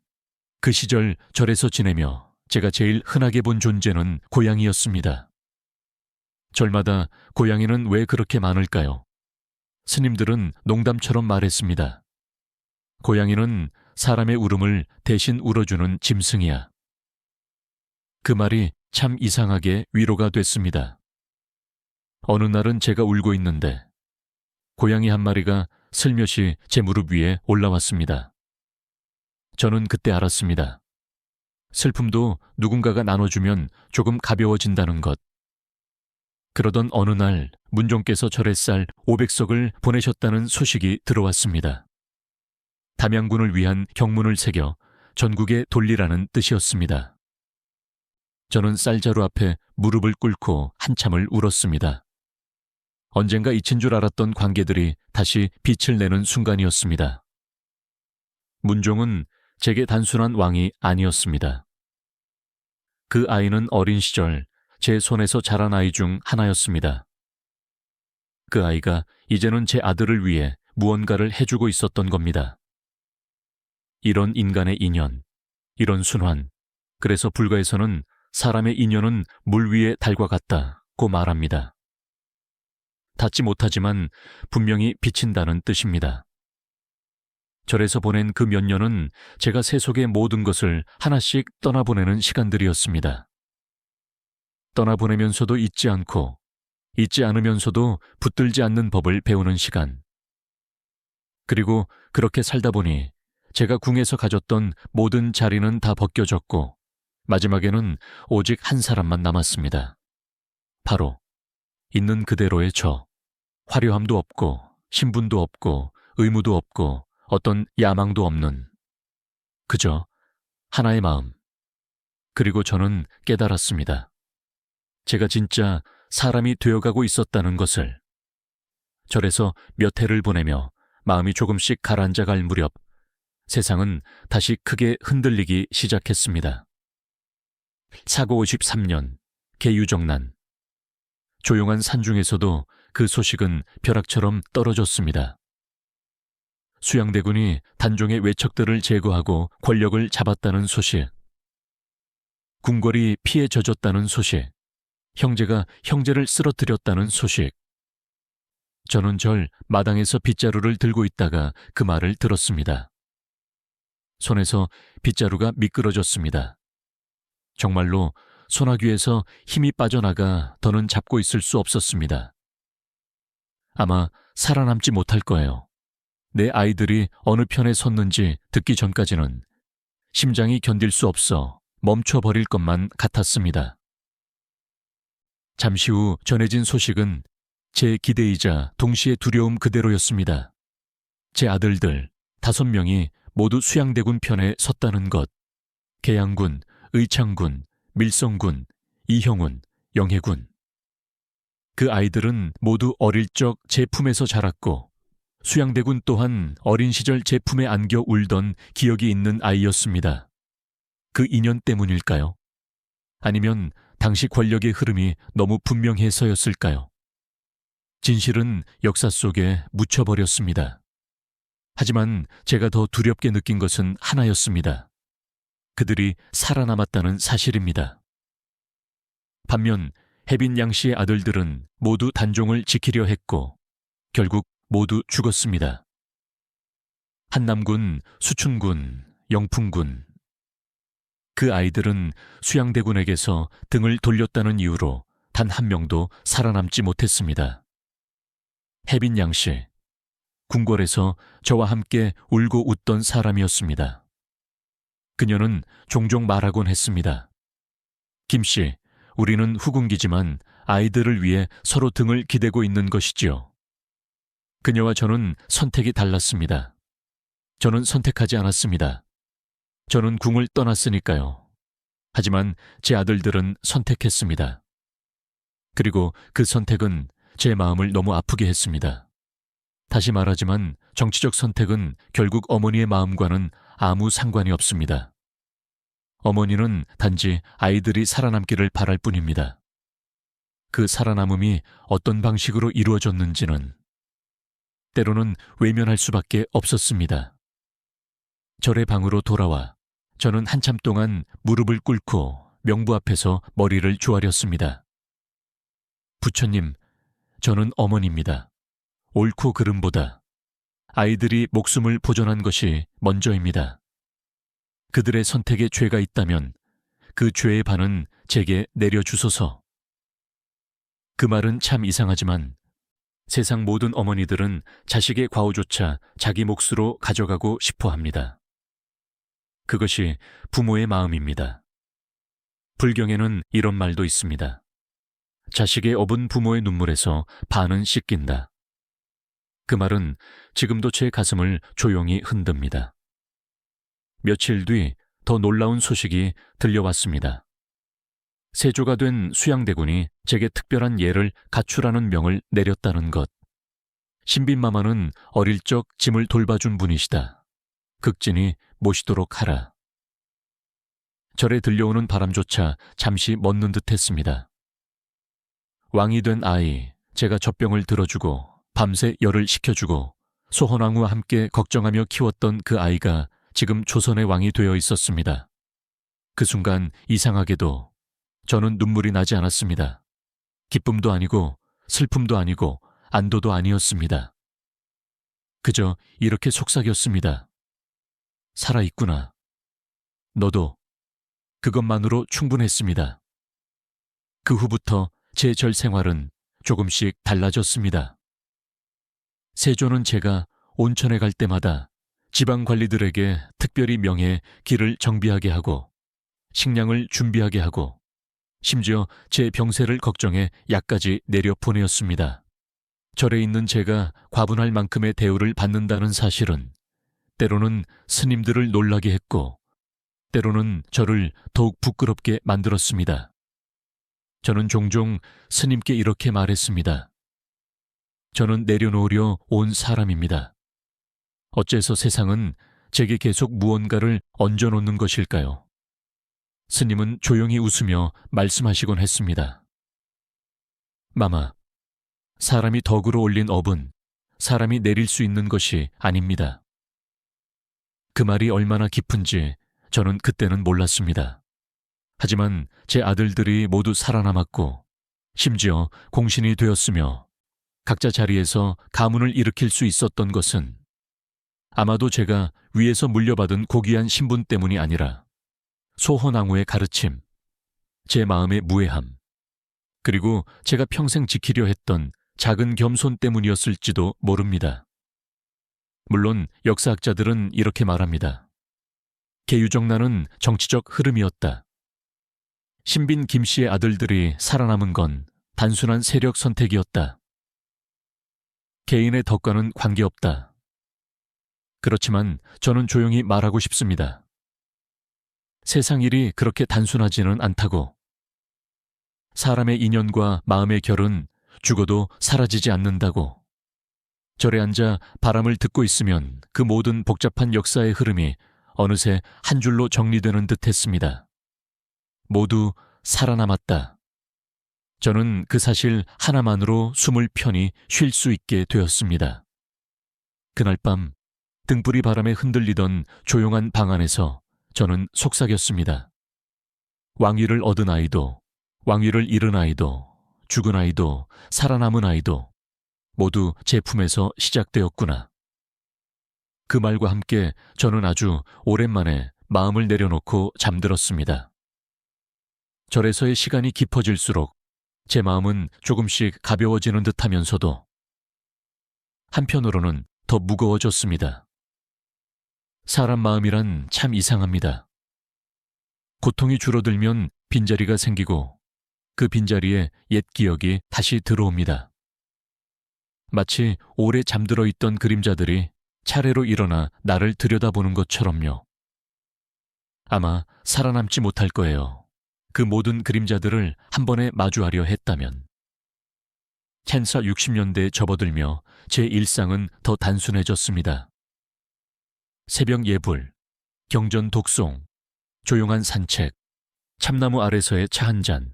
그 시절 절에서 지내며 제가 제일 흔하게 본 존재는 고양이였습니다. 절마다 고양이는 왜 그렇게 많을까요? 스님들은 농담처럼 말했습니다. 고양이는 사람의 울음을 대신 울어주는 짐승이야. 그 말이 참 이상하게 위로가 됐습니다. 어느 날은 제가 울고 있는데 고양이 한 마리가 슬며시 제 무릎 위에 올라왔습니다. 저는 그때 알았습니다. 슬픔도 누군가가 나눠주면 조금 가벼워진다는 것. 그러던 어느 날 문종께서 절에 쌀 500석을 보내셨다는 소식이 들어왔습니다. 담양군을 위한 경문을 새겨 전국에 돌리라는 뜻이었습니다. 저는 쌀자루 앞에 무릎을 꿇고 한참을 울었습니다. 언젠가 잊힌 줄 알았던 관계들이 다시 빛을 내는 순간이었습니다. 문종은 제게 단순한 왕이 아니었습니다. 그 아이는 어린 시절 제 손에서 자란 아이 중 하나였습니다. 그 아이가 이제는 제 아들을 위해 무언가를 해주고 있었던 겁니다. 이런 인간의 인연, 이런 순환, 그래서 불가에서는 사람의 인연은 물 위의 달과 같다고 말합니다. 닿지 못하지만 분명히 비친다는 뜻입니다. 절에서 보낸 그 몇 년은 제가 세속의 모든 것을 하나씩 떠나보내는 시간들이었습니다. 떠나보내면서도 잊지 않고, 잊지 않으면서도 붙들지 않는 법을 배우는 시간. 그리고 그렇게 살다 보니 제가 궁에서 가졌던 모든 자리는 다 벗겨졌고 마지막에는 오직 한 사람만 남았습니다. 바로 있는 그대로의 저. 화려함도 없고 신분도 없고 의무도 없고 어떤 야망도 없는 그저 하나의 마음. 그리고 저는 깨달았습니다. 제가 진짜 사람이 되어가고 있었다는 것을. 절에서 몇 해를 보내며 마음이 조금씩 가라앉아 갈 무렵 세상은 다시 크게 흔들리기 시작했습니다. 사고 53년, 개유정난. 조용한 산중에서도 그 소식은 벼락처럼 떨어졌습니다. 수양대군이 단종의 외척들을 제거하고 권력을 잡았다는 소식, 궁궐이 피해 젖었다는 소식, 형제가 형제를 쓰러뜨렸다는 소식. 저는 절 마당에서 빗자루를 들고 있다가 그 말을 들었습니다. 손에서 빗자루가 미끄러졌습니다. 정말로 소나귀에서 힘이 빠져나가 더는 잡고 있을 수 없었습니다. 아마 살아남지 못할 거예요. 내 아이들이 어느 편에 섰는지 듣기 전까지는 심장이 견딜 수 없어 멈춰버릴 것만 같았습니다. 잠시 후 전해진 소식은 제 기대이자 동시에 두려움 그대로였습니다. 제 아들들 5명이 모두 수양대군 편에 섰다는 것. 계양군, 의창군, 밀성군, 이형훈, 영해군. 그 아이들은 모두 어릴 적 제 품에서 자랐고 수양대군 또한 어린 시절 제 품에 안겨 울던 기억이 있는 아이였습니다. 그 인연 때문일까요? 아니면 당시 권력의 흐름이 너무 분명해서였을까요? 진실은 역사 속에 묻혀버렸습니다. 하지만 제가 더 두렵게 느낀 것은 하나였습니다. 그들이 살아남았다는 사실입니다. 반면 혜빈 양 씨의 아들들은 모두 단종을 지키려 했고 결국 모두 죽었습니다. 한남군, 수춘군, 영풍군. 그 아이들은 수양대군에게서 등을 돌렸다는 이유로 단 한 명도 살아남지 못했습니다. 혜빈 양 씨, 궁궐에서 저와 함께 울고 웃던 사람이었습니다. 그녀는 종종 말하곤 했습니다. 김 씨, 우리는 후궁기지만 아이들을 위해 서로 등을 기대고 있는 것이지요. 그녀와 저는 선택이 달랐습니다. 저는 선택하지 않았습니다. 저는 궁을 떠났으니까요. 하지만 제 아들들은 선택했습니다. 그리고 그 선택은 제 마음을 너무 아프게 했습니다. 다시 말하지만 정치적 선택은 결국 어머니의 마음과는 아무 상관이 없습니다. 어머니는 단지 아이들이 살아남기를 바랄 뿐입니다. 그 살아남음이 어떤 방식으로 이루어졌는지는 때로는 외면할 수밖에 없었습니다. 절의 방으로 돌아와 저는 한참 동안 무릎을 꿇고 명부 앞에서 머리를 조아렸습니다. 부처님, 저는 어머니입니다. 옳고 그름보다 아이들이 목숨을 보존한 것이 먼저입니다. 그들의 선택에 죄가 있다면 그 죄의 반은 제게 내려주소서. 그 말은 참 이상하지만 세상 모든 어머니들은 자식의 과오조차 자기 몫으로 가져가고 싶어 합니다. 그것이 부모의 마음입니다. 불경에는 이런 말도 있습니다. 자식의 업은 부모의 눈물에서 반은 씻긴다. 그 말은 지금도 제 가슴을 조용히 흔듭니다. 며칠 뒤 더 놀라운 소식이 들려왔습니다. 세조가 된 수양대군이 제게 특별한 예를 갖추라는 명을 내렸다는 것. 신빈마마는 어릴 적 짐을 돌봐준 분이시다. 극진히 모시도록 하라. 절에 들려오는 바람조차 잠시 멎는 듯했습니다. 왕이 된 아이, 제가 젖병을 들어주고 밤새 열을 식혀주고 소헌왕후와 함께 걱정하며 키웠던 그 아이가 지금 조선의 왕이 되어 있었습니다. 그 순간 이상하게도 저는 눈물이 나지 않았습니다. 기쁨도 아니고 슬픔도 아니고 안도도 아니었습니다. 그저 이렇게 속삭였습니다. 살아있구나. 너도. 그것만으로 충분했습니다. 그 후부터 제 절 생활은 조금씩 달라졌습니다. 세조는 제가 온천에 갈 때마다 지방 관리들에게 특별히 명해 길을 정비하게 하고 식량을 준비하게 하고 심지어 제 병세를 걱정해 약까지 내려 보내었습니다. 절에 있는 제가 과분할 만큼의 대우를 받는다는 사실은 때로는 스님들을 놀라게 했고 때로는 저를 더욱 부끄럽게 만들었습니다. 저는 종종 스님께 이렇게 말했습니다. 저는 내려놓으려 온 사람입니다. 어째서 세상은 제게 계속 무언가를 얹어놓는 것일까요? 스님은 조용히 웃으며 말씀하시곤 했습니다. 마마, 사람이 덕으로 올린 업은 사람이 내릴 수 있는 것이 아닙니다. 그 말이 얼마나 깊은지 저는 그때는 몰랐습니다. 하지만 제 아들들이 모두 살아남았고 심지어 공신이 되었으며 각자 자리에서 가문을 일으킬 수 있었던 것은 아마도 제가 위에서 물려받은 고귀한 신분 때문이 아니라 소헌왕후의 가르침, 제 마음의 무해함, 그리고 제가 평생 지키려 했던 작은 겸손 때문이었을지도 모릅니다. 물론 역사학자들은 이렇게 말합니다. 계유정난은 정치적 흐름이었다. 신빈 김씨의 아들들이 살아남은 건 단순한 세력 선택이었다. 개인의 덕과는 관계없다. 그렇지만 저는 조용히 말하고 싶습니다. 세상 일이 그렇게 단순하지는 않다고. 사람의 인연과 마음의 결은 죽어도 사라지지 않는다고. 절에 앉아 바람을 듣고 있으면 그 모든 복잡한 역사의 흐름이 어느새 한 줄로 정리되는 듯 했습니다. 모두 살아남았다. 저는 그 사실 하나만으로 숨을 편히 쉴 수 있게 되었습니다. 그날 밤 등불이 바람에 흔들리던 조용한 방 안에서 저는 속삭였습니다. 왕위를 얻은 아이도, 왕위를 잃은 아이도, 죽은 아이도, 살아남은 아이도 모두 제 품에서 시작되었구나. 그 말과 함께 저는 아주 오랜만에 마음을 내려놓고 잠들었습니다. 절에서의 시간이 깊어질수록 제 마음은 조금씩 가벼워지는 듯하면서도 한편으로는 더 무거워졌습니다. 사람 마음이란 참 이상합니다. 고통이 줄어들면 빈자리가 생기고 그 빈자리에 옛 기억이 다시 들어옵니다. 마치 오래 잠들어 있던 그림자들이 차례로 일어나 나를 들여다보는 것처럼요. 아마 살아남지 못할 거예요. 그 모든 그림자들을 한 번에 마주하려 했다면. 찬사 60년대에 접어들며 제 일상은 더 단순해졌습니다. 새벽 예불, 경전 독송, 조용한 산책, 참나무 아래서의 차 한 잔,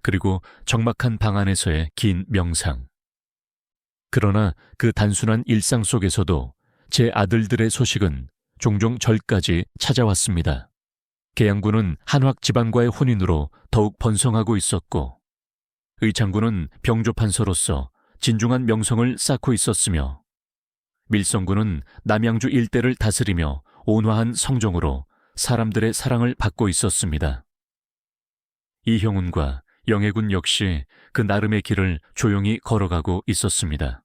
그리고 적막한 방 안에서의 긴 명상. 그러나 그 단순한 일상 속에서도 제 아들들의 소식은 종종 절까지 찾아왔습니다. 계양군은 한확 집안과의 혼인으로 더욱 번성하고 있었고 의창군은 병조판서로서 진중한 명성을 쌓고 있었으며 밀성군은 남양주 일대를 다스리며 온화한 성정으로 사람들의 사랑을 받고 있었습니다. 이형훈과 영해군 역시 그 나름의 길을 조용히 걸어가고 있었습니다.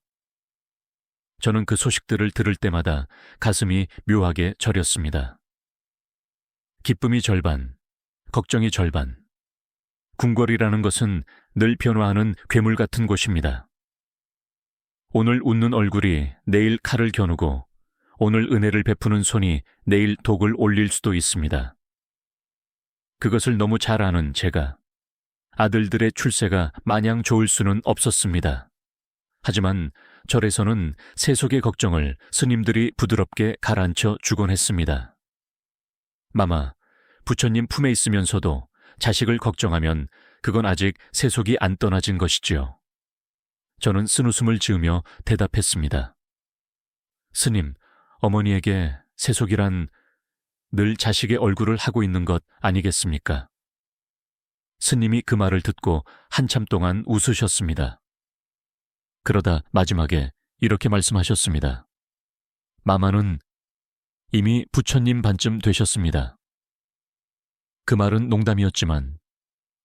저는 그 소식들을 들을 때마다 가슴이 묘하게 저렸습니다. 기쁨이 절반, 걱정이 절반. 궁궐이라는 것은 늘 변화하는 괴물 같은 곳입니다. 오늘 웃는 얼굴이 내일 칼을 겨누고 오늘 은혜를 베푸는 손이 내일 독을 올릴 수도 있습니다. 그것을 너무 잘 아는 제가 아들들의 출세가 마냥 좋을 수는 없었습니다. 하지만 절에서는 세속의 걱정을 스님들이 부드럽게 가라앉혀 주곤 했습니다. 마마, 부처님 품에 있으면서도 자식을 걱정하면 그건 아직 세속이 안 떠나진 것이지요. 저는 쓴웃음을 지으며 대답했습니다. 스님, 어머니에게 세속이란 늘 자식의 얼굴을 하고 있는 것 아니겠습니까? 스님이 그 말을 듣고 한참 동안 웃으셨습니다. 그러다 마지막에 이렇게 말씀하셨습니다. 마마는 이미 부처님 반쯤 되셨습니다. 그 말은 농담이었지만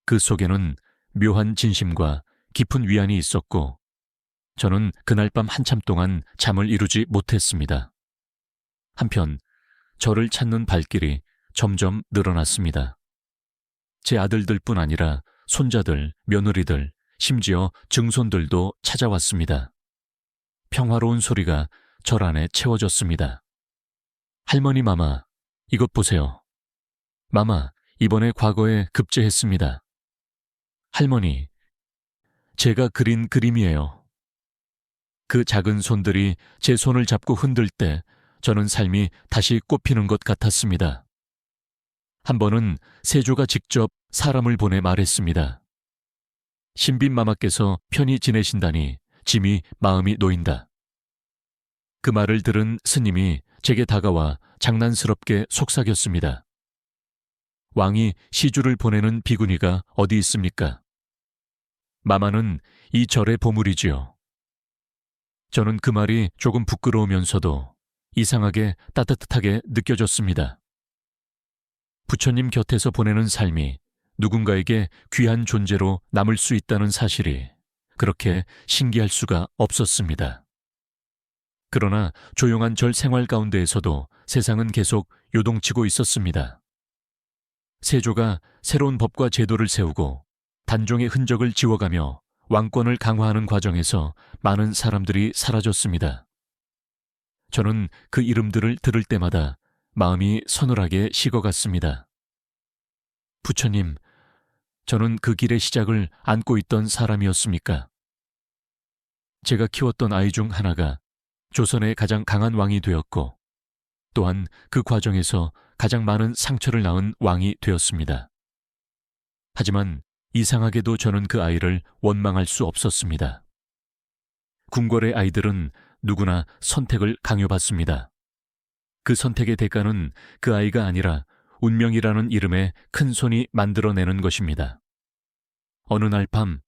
그 속에는 묘한 진심과 깊은 위안이 있었고 저는 그날 밤 한참 동안 잠을 이루지 못했습니다. 한편 저를 찾는 발길이 점점 늘어났습니다. 제 아들들뿐 아니라 손자들, 며느리들, 심지어 증손들도 찾아왔습니다. 평화로운 소리가 절 안에 채워졌습니다. 할머니 마마, 이것 보세요. 마마, 이번에 과거에 급제했습니다. 할머니, 제가 그린 그림이에요. 그 작은 손들이 제 손을 잡고 흔들 때 저는 삶이 다시 꽃피는 것 같았습니다. 한 번은 세조가 직접 사람을 보내 말했습니다. 신빈마마께서 편히 지내신다니 짐이 마음이 놓인다. 그 말을 들은 스님이 제게 다가와 장난스럽게 속삭였습니다. 왕이 시주를 보내는 비구니가 어디 있습니까? 마마는 이 절의 보물이지요. 저는 그 말이 조금 부끄러우면서도 이상하게 따뜻하게 느껴졌습니다. 부처님 곁에서 보내는 삶이 누군가에게 귀한 존재로 남을 수 있다는 사실이 그렇게 신기할 수가 없었습니다. 그러나 조용한 절 생활 가운데에서도 세상은 계속 요동치고 있었습니다. 세조가 새로운 법과 제도를 세우고 단종의 흔적을 지워가며 왕권을 강화하는 과정에서 많은 사람들이 사라졌습니다. 저는 그 이름들을 들을 때마다 마음이 서늘하게 식어갔습니다. 부처님, 저는 그 길의 시작을 안고 있던 사람이었습니까? 제가 키웠던 아이 중 하나가 조선의 가장 강한 왕이 되었고, 또한 그 과정에서 가장 많은 상처를 낳은 왕이 되었습니다. 하지만 이상하게도 저는 그 아이를 원망할 수 없었습니다. 궁궐의 아이들은 누구나 선택을 강요받습니다. 그 선택의 대가는 그 아이가 아니라 운명이라는 이름의 큰 손이 만들어내는 것입니다. 어느 날 밤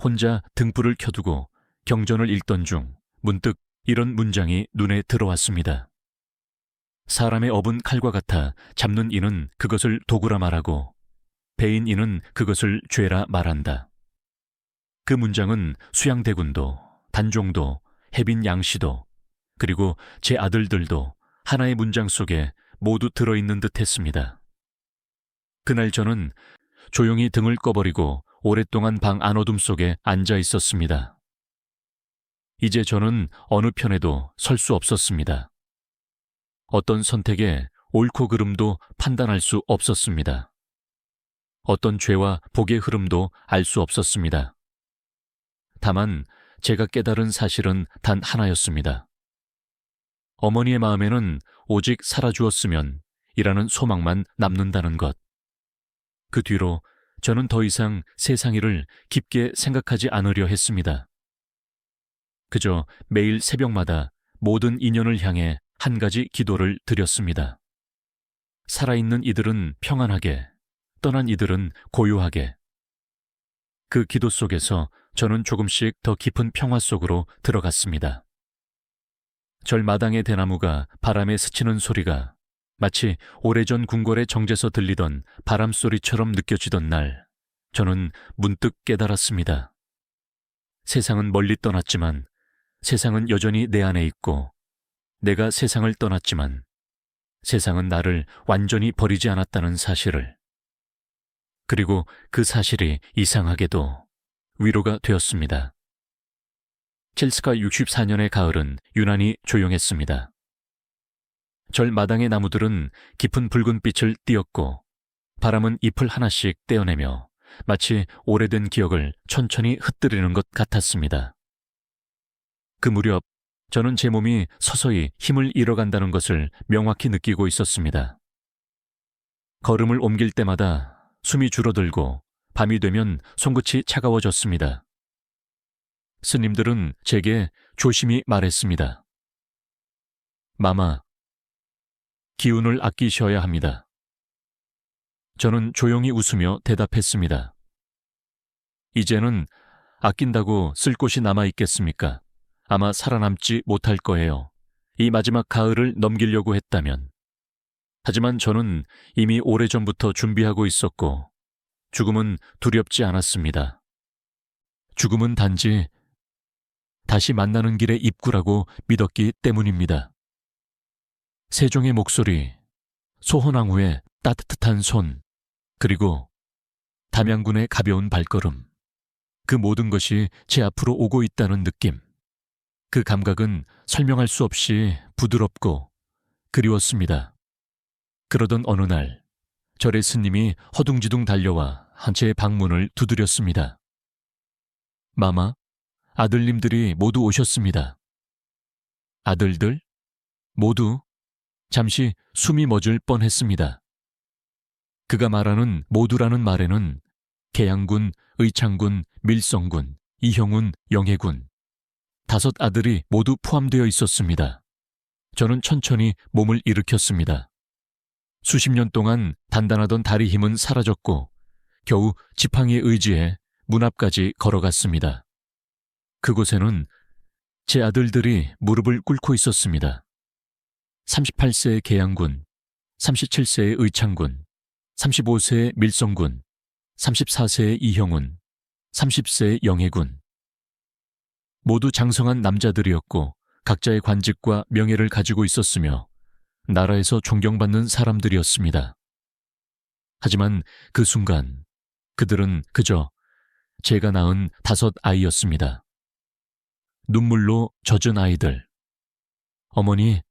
혼자 등불을 켜두고 경전을 읽던 중 문득 이런 문장이 눈에 들어왔습니다. 사람의 업은 칼과 같아 잡는 이는 그것을 도구라 말하고 배인 이는 그것을 죄라 말한다. 그 문장은 수양대군도 단종도 해빈 양씨도 그리고 제 아들들도 하나의 문장 속에 모두 들어있는 듯 했습니다. 그날 저는 조용히 등을 꺼버리고 오랫동안 방 안어둠 속에 앉아 있었습니다. 이제 저는 어느 편에도 설 수 없었습니다. 어떤 선택에 옳고 그름도 판단할 수 없었습니다. 어떤 죄와 복의 흐름도 알 수 없었습니다. 다만 제가 깨달은 사실은 단 하나였습니다. 어머니의 마음에는 오직 살아주었으면 이라는 소망만 남는다는 것. 그 뒤로 저는 더 이상 세상 일을 깊게 생각하지 않으려 했습니다. 그저 매일 새벽마다 모든 인연을 향해 한 가지 기도를 드렸습니다. 살아있는 이들은 평안하게, 떠난 이들은 고요하게. 그 기도 속에서 저는 조금씩 더 깊은 평화 속으로 들어갔습니다. 절 마당의 대나무가 바람에 스치는 소리가 마치 오래전 궁궐의 정제서 들리던 바람소리처럼 느껴지던 날, 저는 문득 깨달았습니다. 세상은 멀리 떠났지만 세상은 여전히 내 안에 있고, 내가 세상을 떠났지만 세상은 나를 완전히 버리지 않았다는 사실을. 그리고 그 사실이 이상하게도 위로가 되었습니다. 첼스카 64년의 가을은 유난히 조용했습니다. 절 마당의 나무들은 깊은 붉은 빛을 띄었고 바람은 잎을 하나씩 떼어내며 마치 오래된 기억을 천천히 흩뜨리는 것 같았습니다. 그 무렵 저는 제 몸이 서서히 힘을 잃어간다는 것을 명확히 느끼고 있었습니다. 걸음을 옮길 때마다 숨이 줄어들고 밤이 되면 손끝이 차가워졌습니다. 스님들은 제게 조심히 말했습니다. 마마, 기운을 아끼셔야 합니다. 저는 조용히 웃으며 대답했습니다. 이제는 아낀다고 쓸 곳이 남아 있겠습니까? 아마 살아남지 못할 거예요. 이 마지막 가을을 넘기려고 했다면. 하지만 저는 이미 오래전부터 준비하고 있었고 죽음은 두렵지 않았습니다. 죽음은 단지 다시 만나는 길의 입구라고 믿었기 때문입니다. 세종의 목소리, 소헌왕후의 따뜻한 손, 그리고 담양군의 가벼운 발걸음. 그 모든 것이 제 앞으로 오고 있다는 느낌. 그 감각은 설명할 수 없이 부드럽고 그리웠습니다. 그러던 어느 날, 절의 스님이 허둥지둥 달려와 제 방문을 두드렸습니다. 마마, 아들님들이 모두 오셨습니다. 아들들? 모두? 잠시 숨이 멎을 뻔했습니다. 그가 말하는 모두라는 말에는 계양군, 의창군, 밀성군, 이형훈, 영해군 5 아들이 모두 포함되어 있었습니다. 저는 천천히 몸을 일으켰습니다. 수십 년 동안 단단하던 다리 힘은 사라졌고 겨우 지팡이에 의지해 문 앞까지 걸어갔습니다. 그곳에는 제 아들들이 무릎을 꿇고 있었습니다. 38세의 계양군, 37세의 의창군, 35세의 밀성군, 34세의 이형훈, 30세의 영해군. 모두 장성한 남자들이었고 각자의 관직과 명예를 가지고 있었으며 나라에서 존경받는 사람들이었습니다. 하지만 그 순간 그들은 그저 제가 낳은 5 아이였습니다. 눈물로 젖은 아이들. 어머니,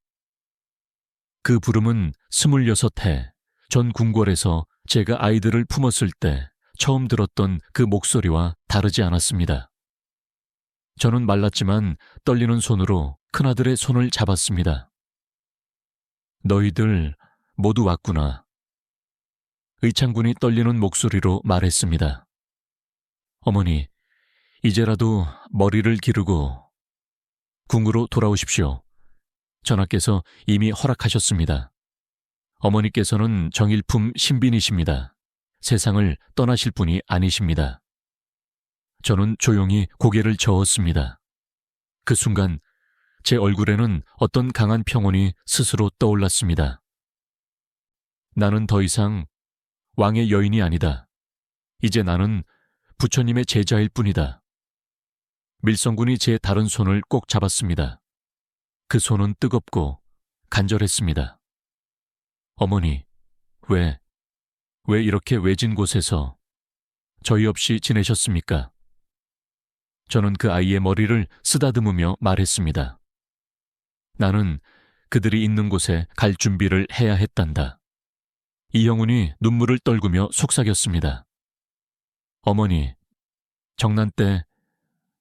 그 부름은 26해 전 궁궐에서 제가 아이들을 품었을 때 처음 들었던 그 목소리와 다르지 않았습니다. 저는 말랐지만 떨리는 손으로 큰아들의 손을 잡았습니다. 너희들 모두 왔구나. 의창군이 떨리는 목소리로 말했습니다. 어머니, 이제라도 머리를 기르고 궁으로 돌아오십시오. 전하께서 이미 허락하셨습니다. 어머니께서는 정일품 신빈이십니다. 세상을 떠나실 분이 아니십니다. 저는 조용히 고개를 저었습니다. 그 순간 제 얼굴에는 어떤 강한 평온이 스스로 떠올랐습니다. 나는 더 이상 왕의 여인이 아니다. 이제 나는 부처님의 제자일 뿐이다. 밀성군이 제 다른 손을 꼭 잡았습니다. 그 손은 뜨겁고 간절했습니다. 어머니, 왜 이렇게 외진 곳에서 저희 없이 지내셨습니까? 저는 그 아이의 머리를 쓰다듬으며 말했습니다. 나는 그들이 있는 곳에 갈 준비를 해야 했단다. 이형훈이 눈물을 떨구며 속삭였습니다. 어머니, 정난 때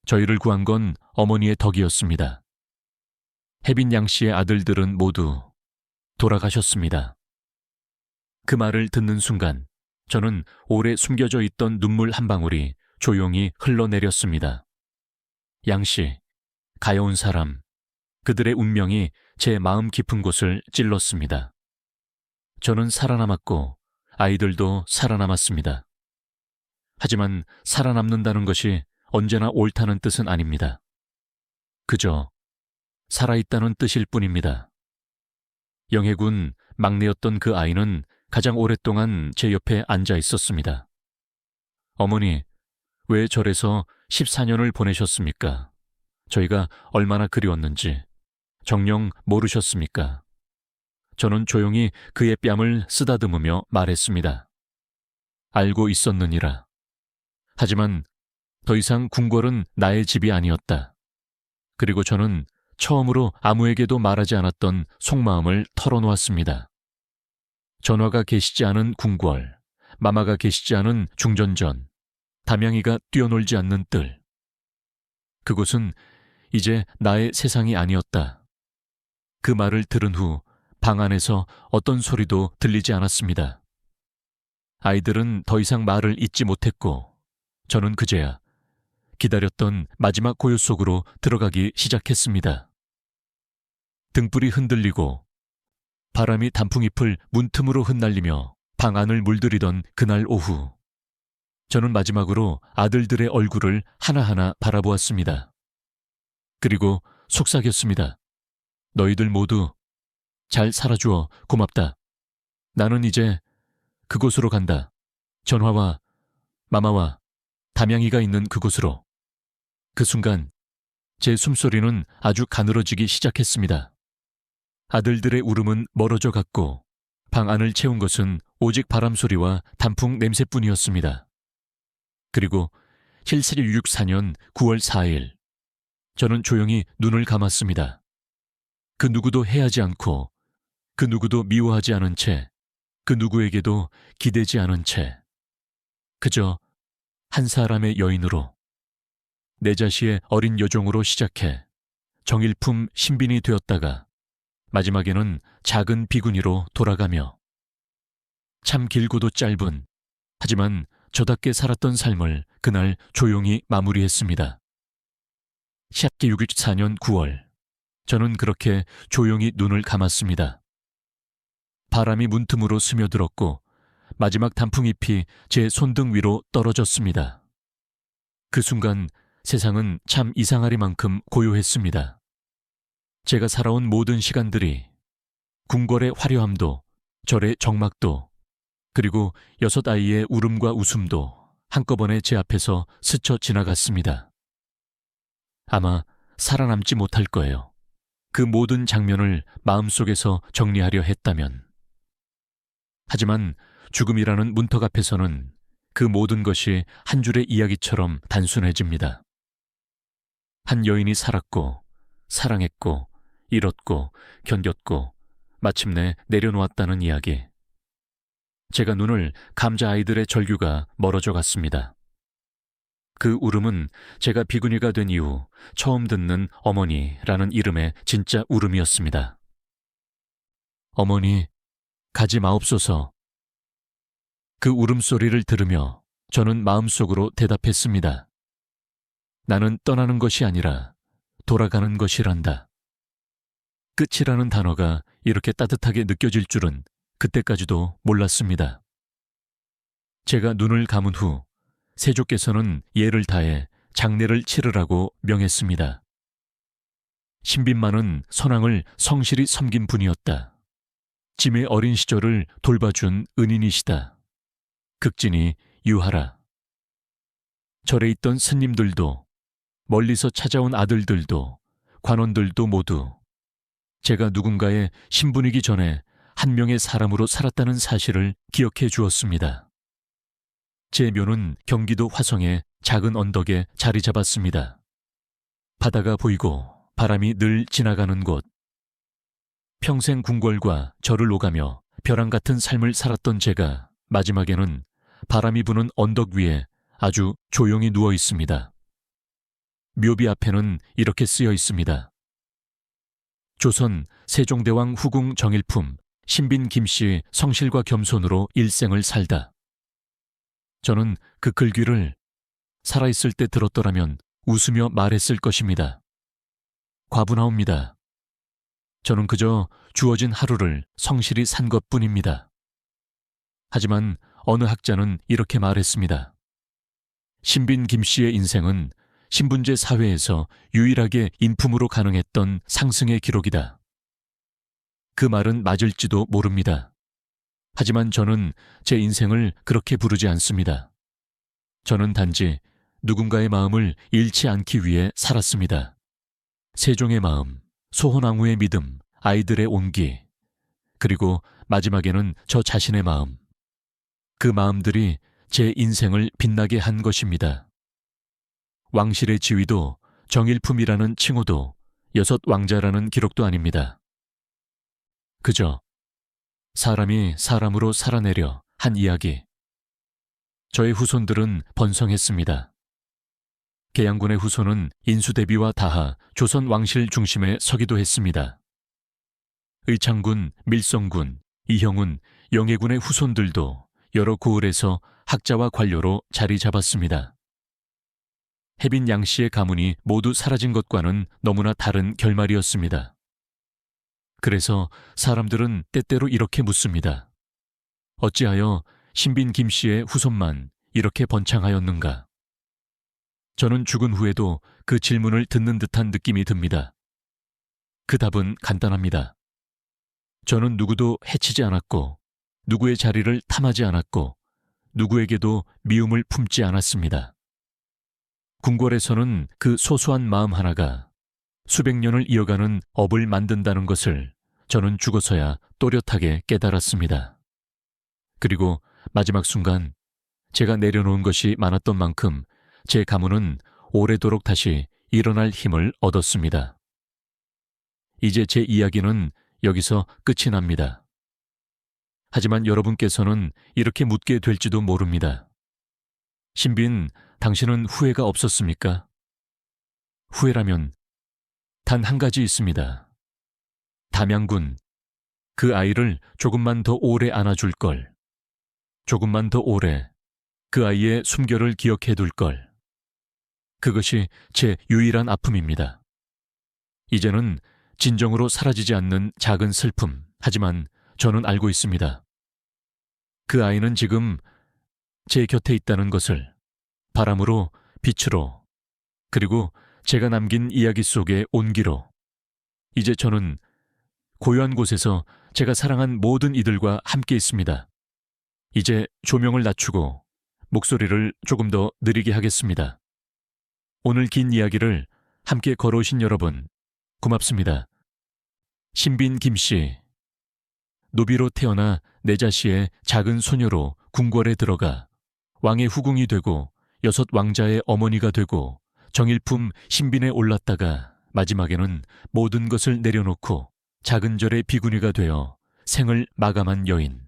저희를 구한 건 어머니의 덕이었습니다. 혜빈 양 씨의 아들들은 모두 돌아가셨습니다. 그 말을 듣는 순간 저는 오래 숨겨져 있던 눈물 한 방울이 조용히 흘러내렸습니다. 양 씨, 가여운 사람, 그들의 운명이 제 마음 깊은 곳을 찔렀습니다. 저는 살아남았고 아이들도 살아남았습니다. 하지만 살아남는다는 것이 언제나 옳다는 뜻은 아닙니다. 그저 살아있다는 뜻일 뿐입니다. 영해군 막내였던 그 아이는 가장 오랫동안 제 옆에 앉아 있었습니다. 어머니, 왜 절에서 14년을 보내셨습니까? 저희가 얼마나 그리웠는지 정녕 모르셨습니까? 저는 조용히 그의 뺨을 쓰다듬으며 말했습니다. 알고 있었느니라. 하지만 더 이상 궁궐은 나의 집이 아니었다. 그리고 저는 처음으로 아무에게도 말하지 않았던 속마음을 털어놓았습니다. 전화가 계시지 않은 궁궐, 마마가 계시지 않은 중전전, 담양이가 뛰어놀지 않는 뜰. 그곳은 이제 나의 세상이 아니었다. 그 말을 들은 후 방 안에서 어떤 소리도 들리지 않았습니다. 아이들은 더 이상 말을 잇지 못했고 저는 그제야 기다렸던 마지막 고요 속으로 들어가기 시작했습니다. 등불이 흔들리고 바람이 단풍잎을 문틈으로 흩날리며 방 안을 물들이던 그날 오후, 저는 마지막으로 아들들의 얼굴을 하나하나 바라보았습니다. 그리고 속삭였습니다. 너희들 모두 잘 살아주어 고맙다. 나는 이제 그곳으로 간다. 전화와 마마와 담양이가 있는 그곳으로. 그 순간 제 숨소리는 아주 가늘어지기 시작했습니다. 아들들의 울음은 멀어져 갔고 방 안을 채운 것은 오직 바람소리와 단풍 냄새뿐이었습니다. 그리고 실세기 664년 9월 4일, 저는 조용히 눈을 감았습니다. 그 누구도 해하지 않고 그 누구도 미워하지 않은 채, 그 누구에게도 기대지 않은 채, 그저 한 사람의 여인으로, 내 자시의 어린 여종으로 시작해 정일품 신빈이 되었다가 마지막에는 작은 비구니로 돌아가며 참 길고도 짧은, 하지만 저답게 살았던 삶을 그날 조용히 마무리했습니다. 샵기 614년 9월, 저는 그렇게 조용히 눈을 감았습니다. 바람이 문틈으로 스며들었고 마지막 단풍잎이 제 손등 위로 떨어졌습니다. 그 순간 세상은 참 이상하리만큼 고요했습니다. 제가 살아온 모든 시간들이, 궁궐의 화려함도, 절의 정막도, 그리고 6아이의 울음과 웃음도 한꺼번에 제 앞에서 스쳐 지나갔습니다. 아마 살아남지 못할 거예요. 그 모든 장면을 마음속에서 정리하려 했다면. 하지만 죽음이라는 문턱 앞에서는 그 모든 것이 한 줄의 이야기처럼 단순해집니다. 한 여인이 살았고, 사랑했고, 잃었고, 견뎠고, 마침내 내려놓았다는 이야기. 제가 눈을 감자 아이들의 절규가 멀어져 갔습니다. 그 울음은 제가 비구니가 된 이후 처음 듣는 어머니라는 이름의 진짜 울음이었습니다. 어머니, 가지 마옵소서. 그 울음소리를 들으며 저는 마음속으로 대답했습니다. 나는 떠나는 것이 아니라 돌아가는 것이란다. 끝이라는 단어가 이렇게 따뜻하게 느껴질 줄은 그때까지도 몰랐습니다. 제가 눈을 감은 후 세조께서는 예를 다해 장례를 치르라고 명했습니다. 신빈만은 선왕을 성실히 섬긴 분이었다. 짐의 어린 시절을 돌봐준 은인이시다. 극진히 유하라. 절에 있던 스님들도, 멀리서 찾아온 아들들도, 관원들도 모두 제가 누군가의 신분이기 전에 한 명의 사람으로 살았다는 사실을 기억해 주었습니다. 제 묘는 경기도 화성의 작은 언덕에 자리 잡았습니다. 바다가 보이고 바람이 늘 지나가는 곳. 평생 궁궐과 절을 오가며 벼랑 같은 삶을 살았던 제가 마지막에는 바람이 부는 언덕 위에 아주 조용히 누워 있습니다. 묘비 앞에는 이렇게 쓰여 있습니다. 조선 세종대왕 후궁 정일품 신빈 김씨의 성실과 겸손으로 일생을 살다. 저는 그 글귀를 살아있을 때 들었더라면 웃으며 말했을 것입니다. 과분하옵니다. 저는 그저 주어진 하루를 성실히 산 것뿐입니다. 하지만 어느 학자는 이렇게 말했습니다. 신빈 김씨의 인생은 신분제 사회에서 유일하게 인품으로 가능했던 상승의 기록이다. 그 말은 맞을지도 모릅니다. 하지만 저는 제 인생을 그렇게 부르지 않습니다. 저는 단지 누군가의 마음을 잃지 않기 위해 살았습니다. 세종의 마음, 소헌왕후의 믿음, 아이들의 온기, 그리고 마지막에는 저 자신의 마음. 그 마음들이 제 인생을 빛나게 한 것입니다. 왕실의 지위도 정일품이라는 칭호도 6왕자라는 기록도 아닙니다. 그저 사람이 사람으로 살아내려 한 이야기. 저의 후손들은 번성했습니다. 계양군의 후손은 인수대비와 다하 조선 왕실 중심에 서기도 했습니다. 의창군, 밀성군, 이형훈, 영해군의 후손들도 여러 고을에서 학자와 관료로 자리 잡았습니다. 혜빈 양씨의 가문이 모두 사라진 것과는 너무나 다른 결말이었습니다. 그래서 사람들은 때때로 이렇게 묻습니다. 어찌하여 신빈 김씨의 후손만 이렇게 번창하였는가? 저는 죽은 후에도 그 질문을 듣는 듯한 느낌이 듭니다. 그 답은 간단합니다. 저는 누구도 해치지 않았고, 누구의 자리를 탐하지 않았고, 누구에게도 미움을 품지 않았습니다. 궁궐에서는 그 소소한 마음 하나가 수백 년을 이어가는 업을 만든다는 것을 저는 죽어서야 또렷하게 깨달았습니다. 그리고 마지막 순간 제가 내려놓은 것이 많았던 만큼 제 가문은 오래도록 다시 일어날 힘을 얻었습니다. 이제 제 이야기는 여기서 끝이 납니다. 하지만 여러분께서는 이렇게 묻게 될지도 모릅니다. 신빈, 당신은 후회가 없었습니까? 후회라면 단 한 가지 있습니다. 담양군, 그 아이를 조금만 더 오래 안아줄 걸. 조금만 더 오래 그 아이의 숨결을 기억해 둘 걸. 그것이 제 유일한 아픔입니다. 이제는 진정으로 사라지지 않는 작은 슬픔. 하지만 저는 알고 있습니다. 그 아이는 지금 제 곁에 있다는 것을. 바람으로, 빛으로, 그리고 제가 남긴 이야기 속의 온기로. 이제 저는 고요한 곳에서 제가 사랑한 모든 이들과 함께 있습니다. 이제 조명을 낮추고 목소리를 조금 더 느리게 하겠습니다. 오늘 긴 이야기를 함께 걸어오신 여러분, 고맙습니다. 신빈 김씨. 노비로 태어나 내자시의 작은 소녀로 궁궐에 들어가 왕의 후궁이 되고 6 왕자의 어머니가 되고 정일품 신빈에 올랐다가 마지막에는 모든 것을 내려놓고 작은 절의 비구니가 되어 생을 마감한 여인.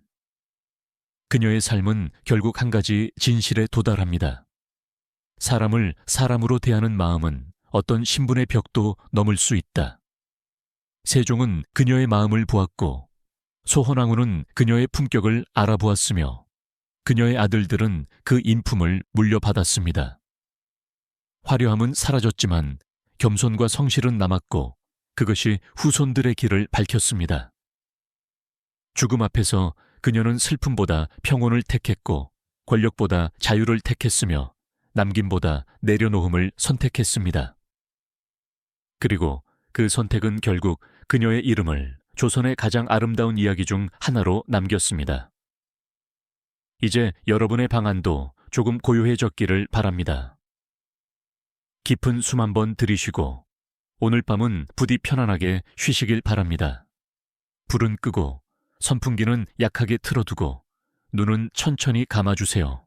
그녀의 삶은 결국 한 가지 진실에 도달합니다. 사람을 사람으로 대하는 마음은 어떤 신분의 벽도 넘을 수 있다. 세종은 그녀의 마음을 보았고 소헌왕후는 그녀의 품격을 알아보았으며 그녀의 아들들은 그 인품을 물려받았습니다. 화려함은 사라졌지만 겸손과 성실은 남았고 그것이 후손들의 길을 밝혔습니다. 죽음 앞에서 그녀는 슬픔보다 평온을 택했고 권력보다 자유를 택했으며 남김보다 내려놓음을 선택했습니다. 그리고 그 선택은 결국 그녀의 이름을 조선의 가장 아름다운 이야기 중 하나로 남겼습니다. 이제 여러분의 방안도 조금 고요해졌기를 바랍니다. 깊은 숨 한번 들이쉬고 오늘 밤은 부디 편안하게 쉬시길 바랍니다. 불은 끄고 선풍기는 약하게 틀어두고 눈은 천천히 감아주세요.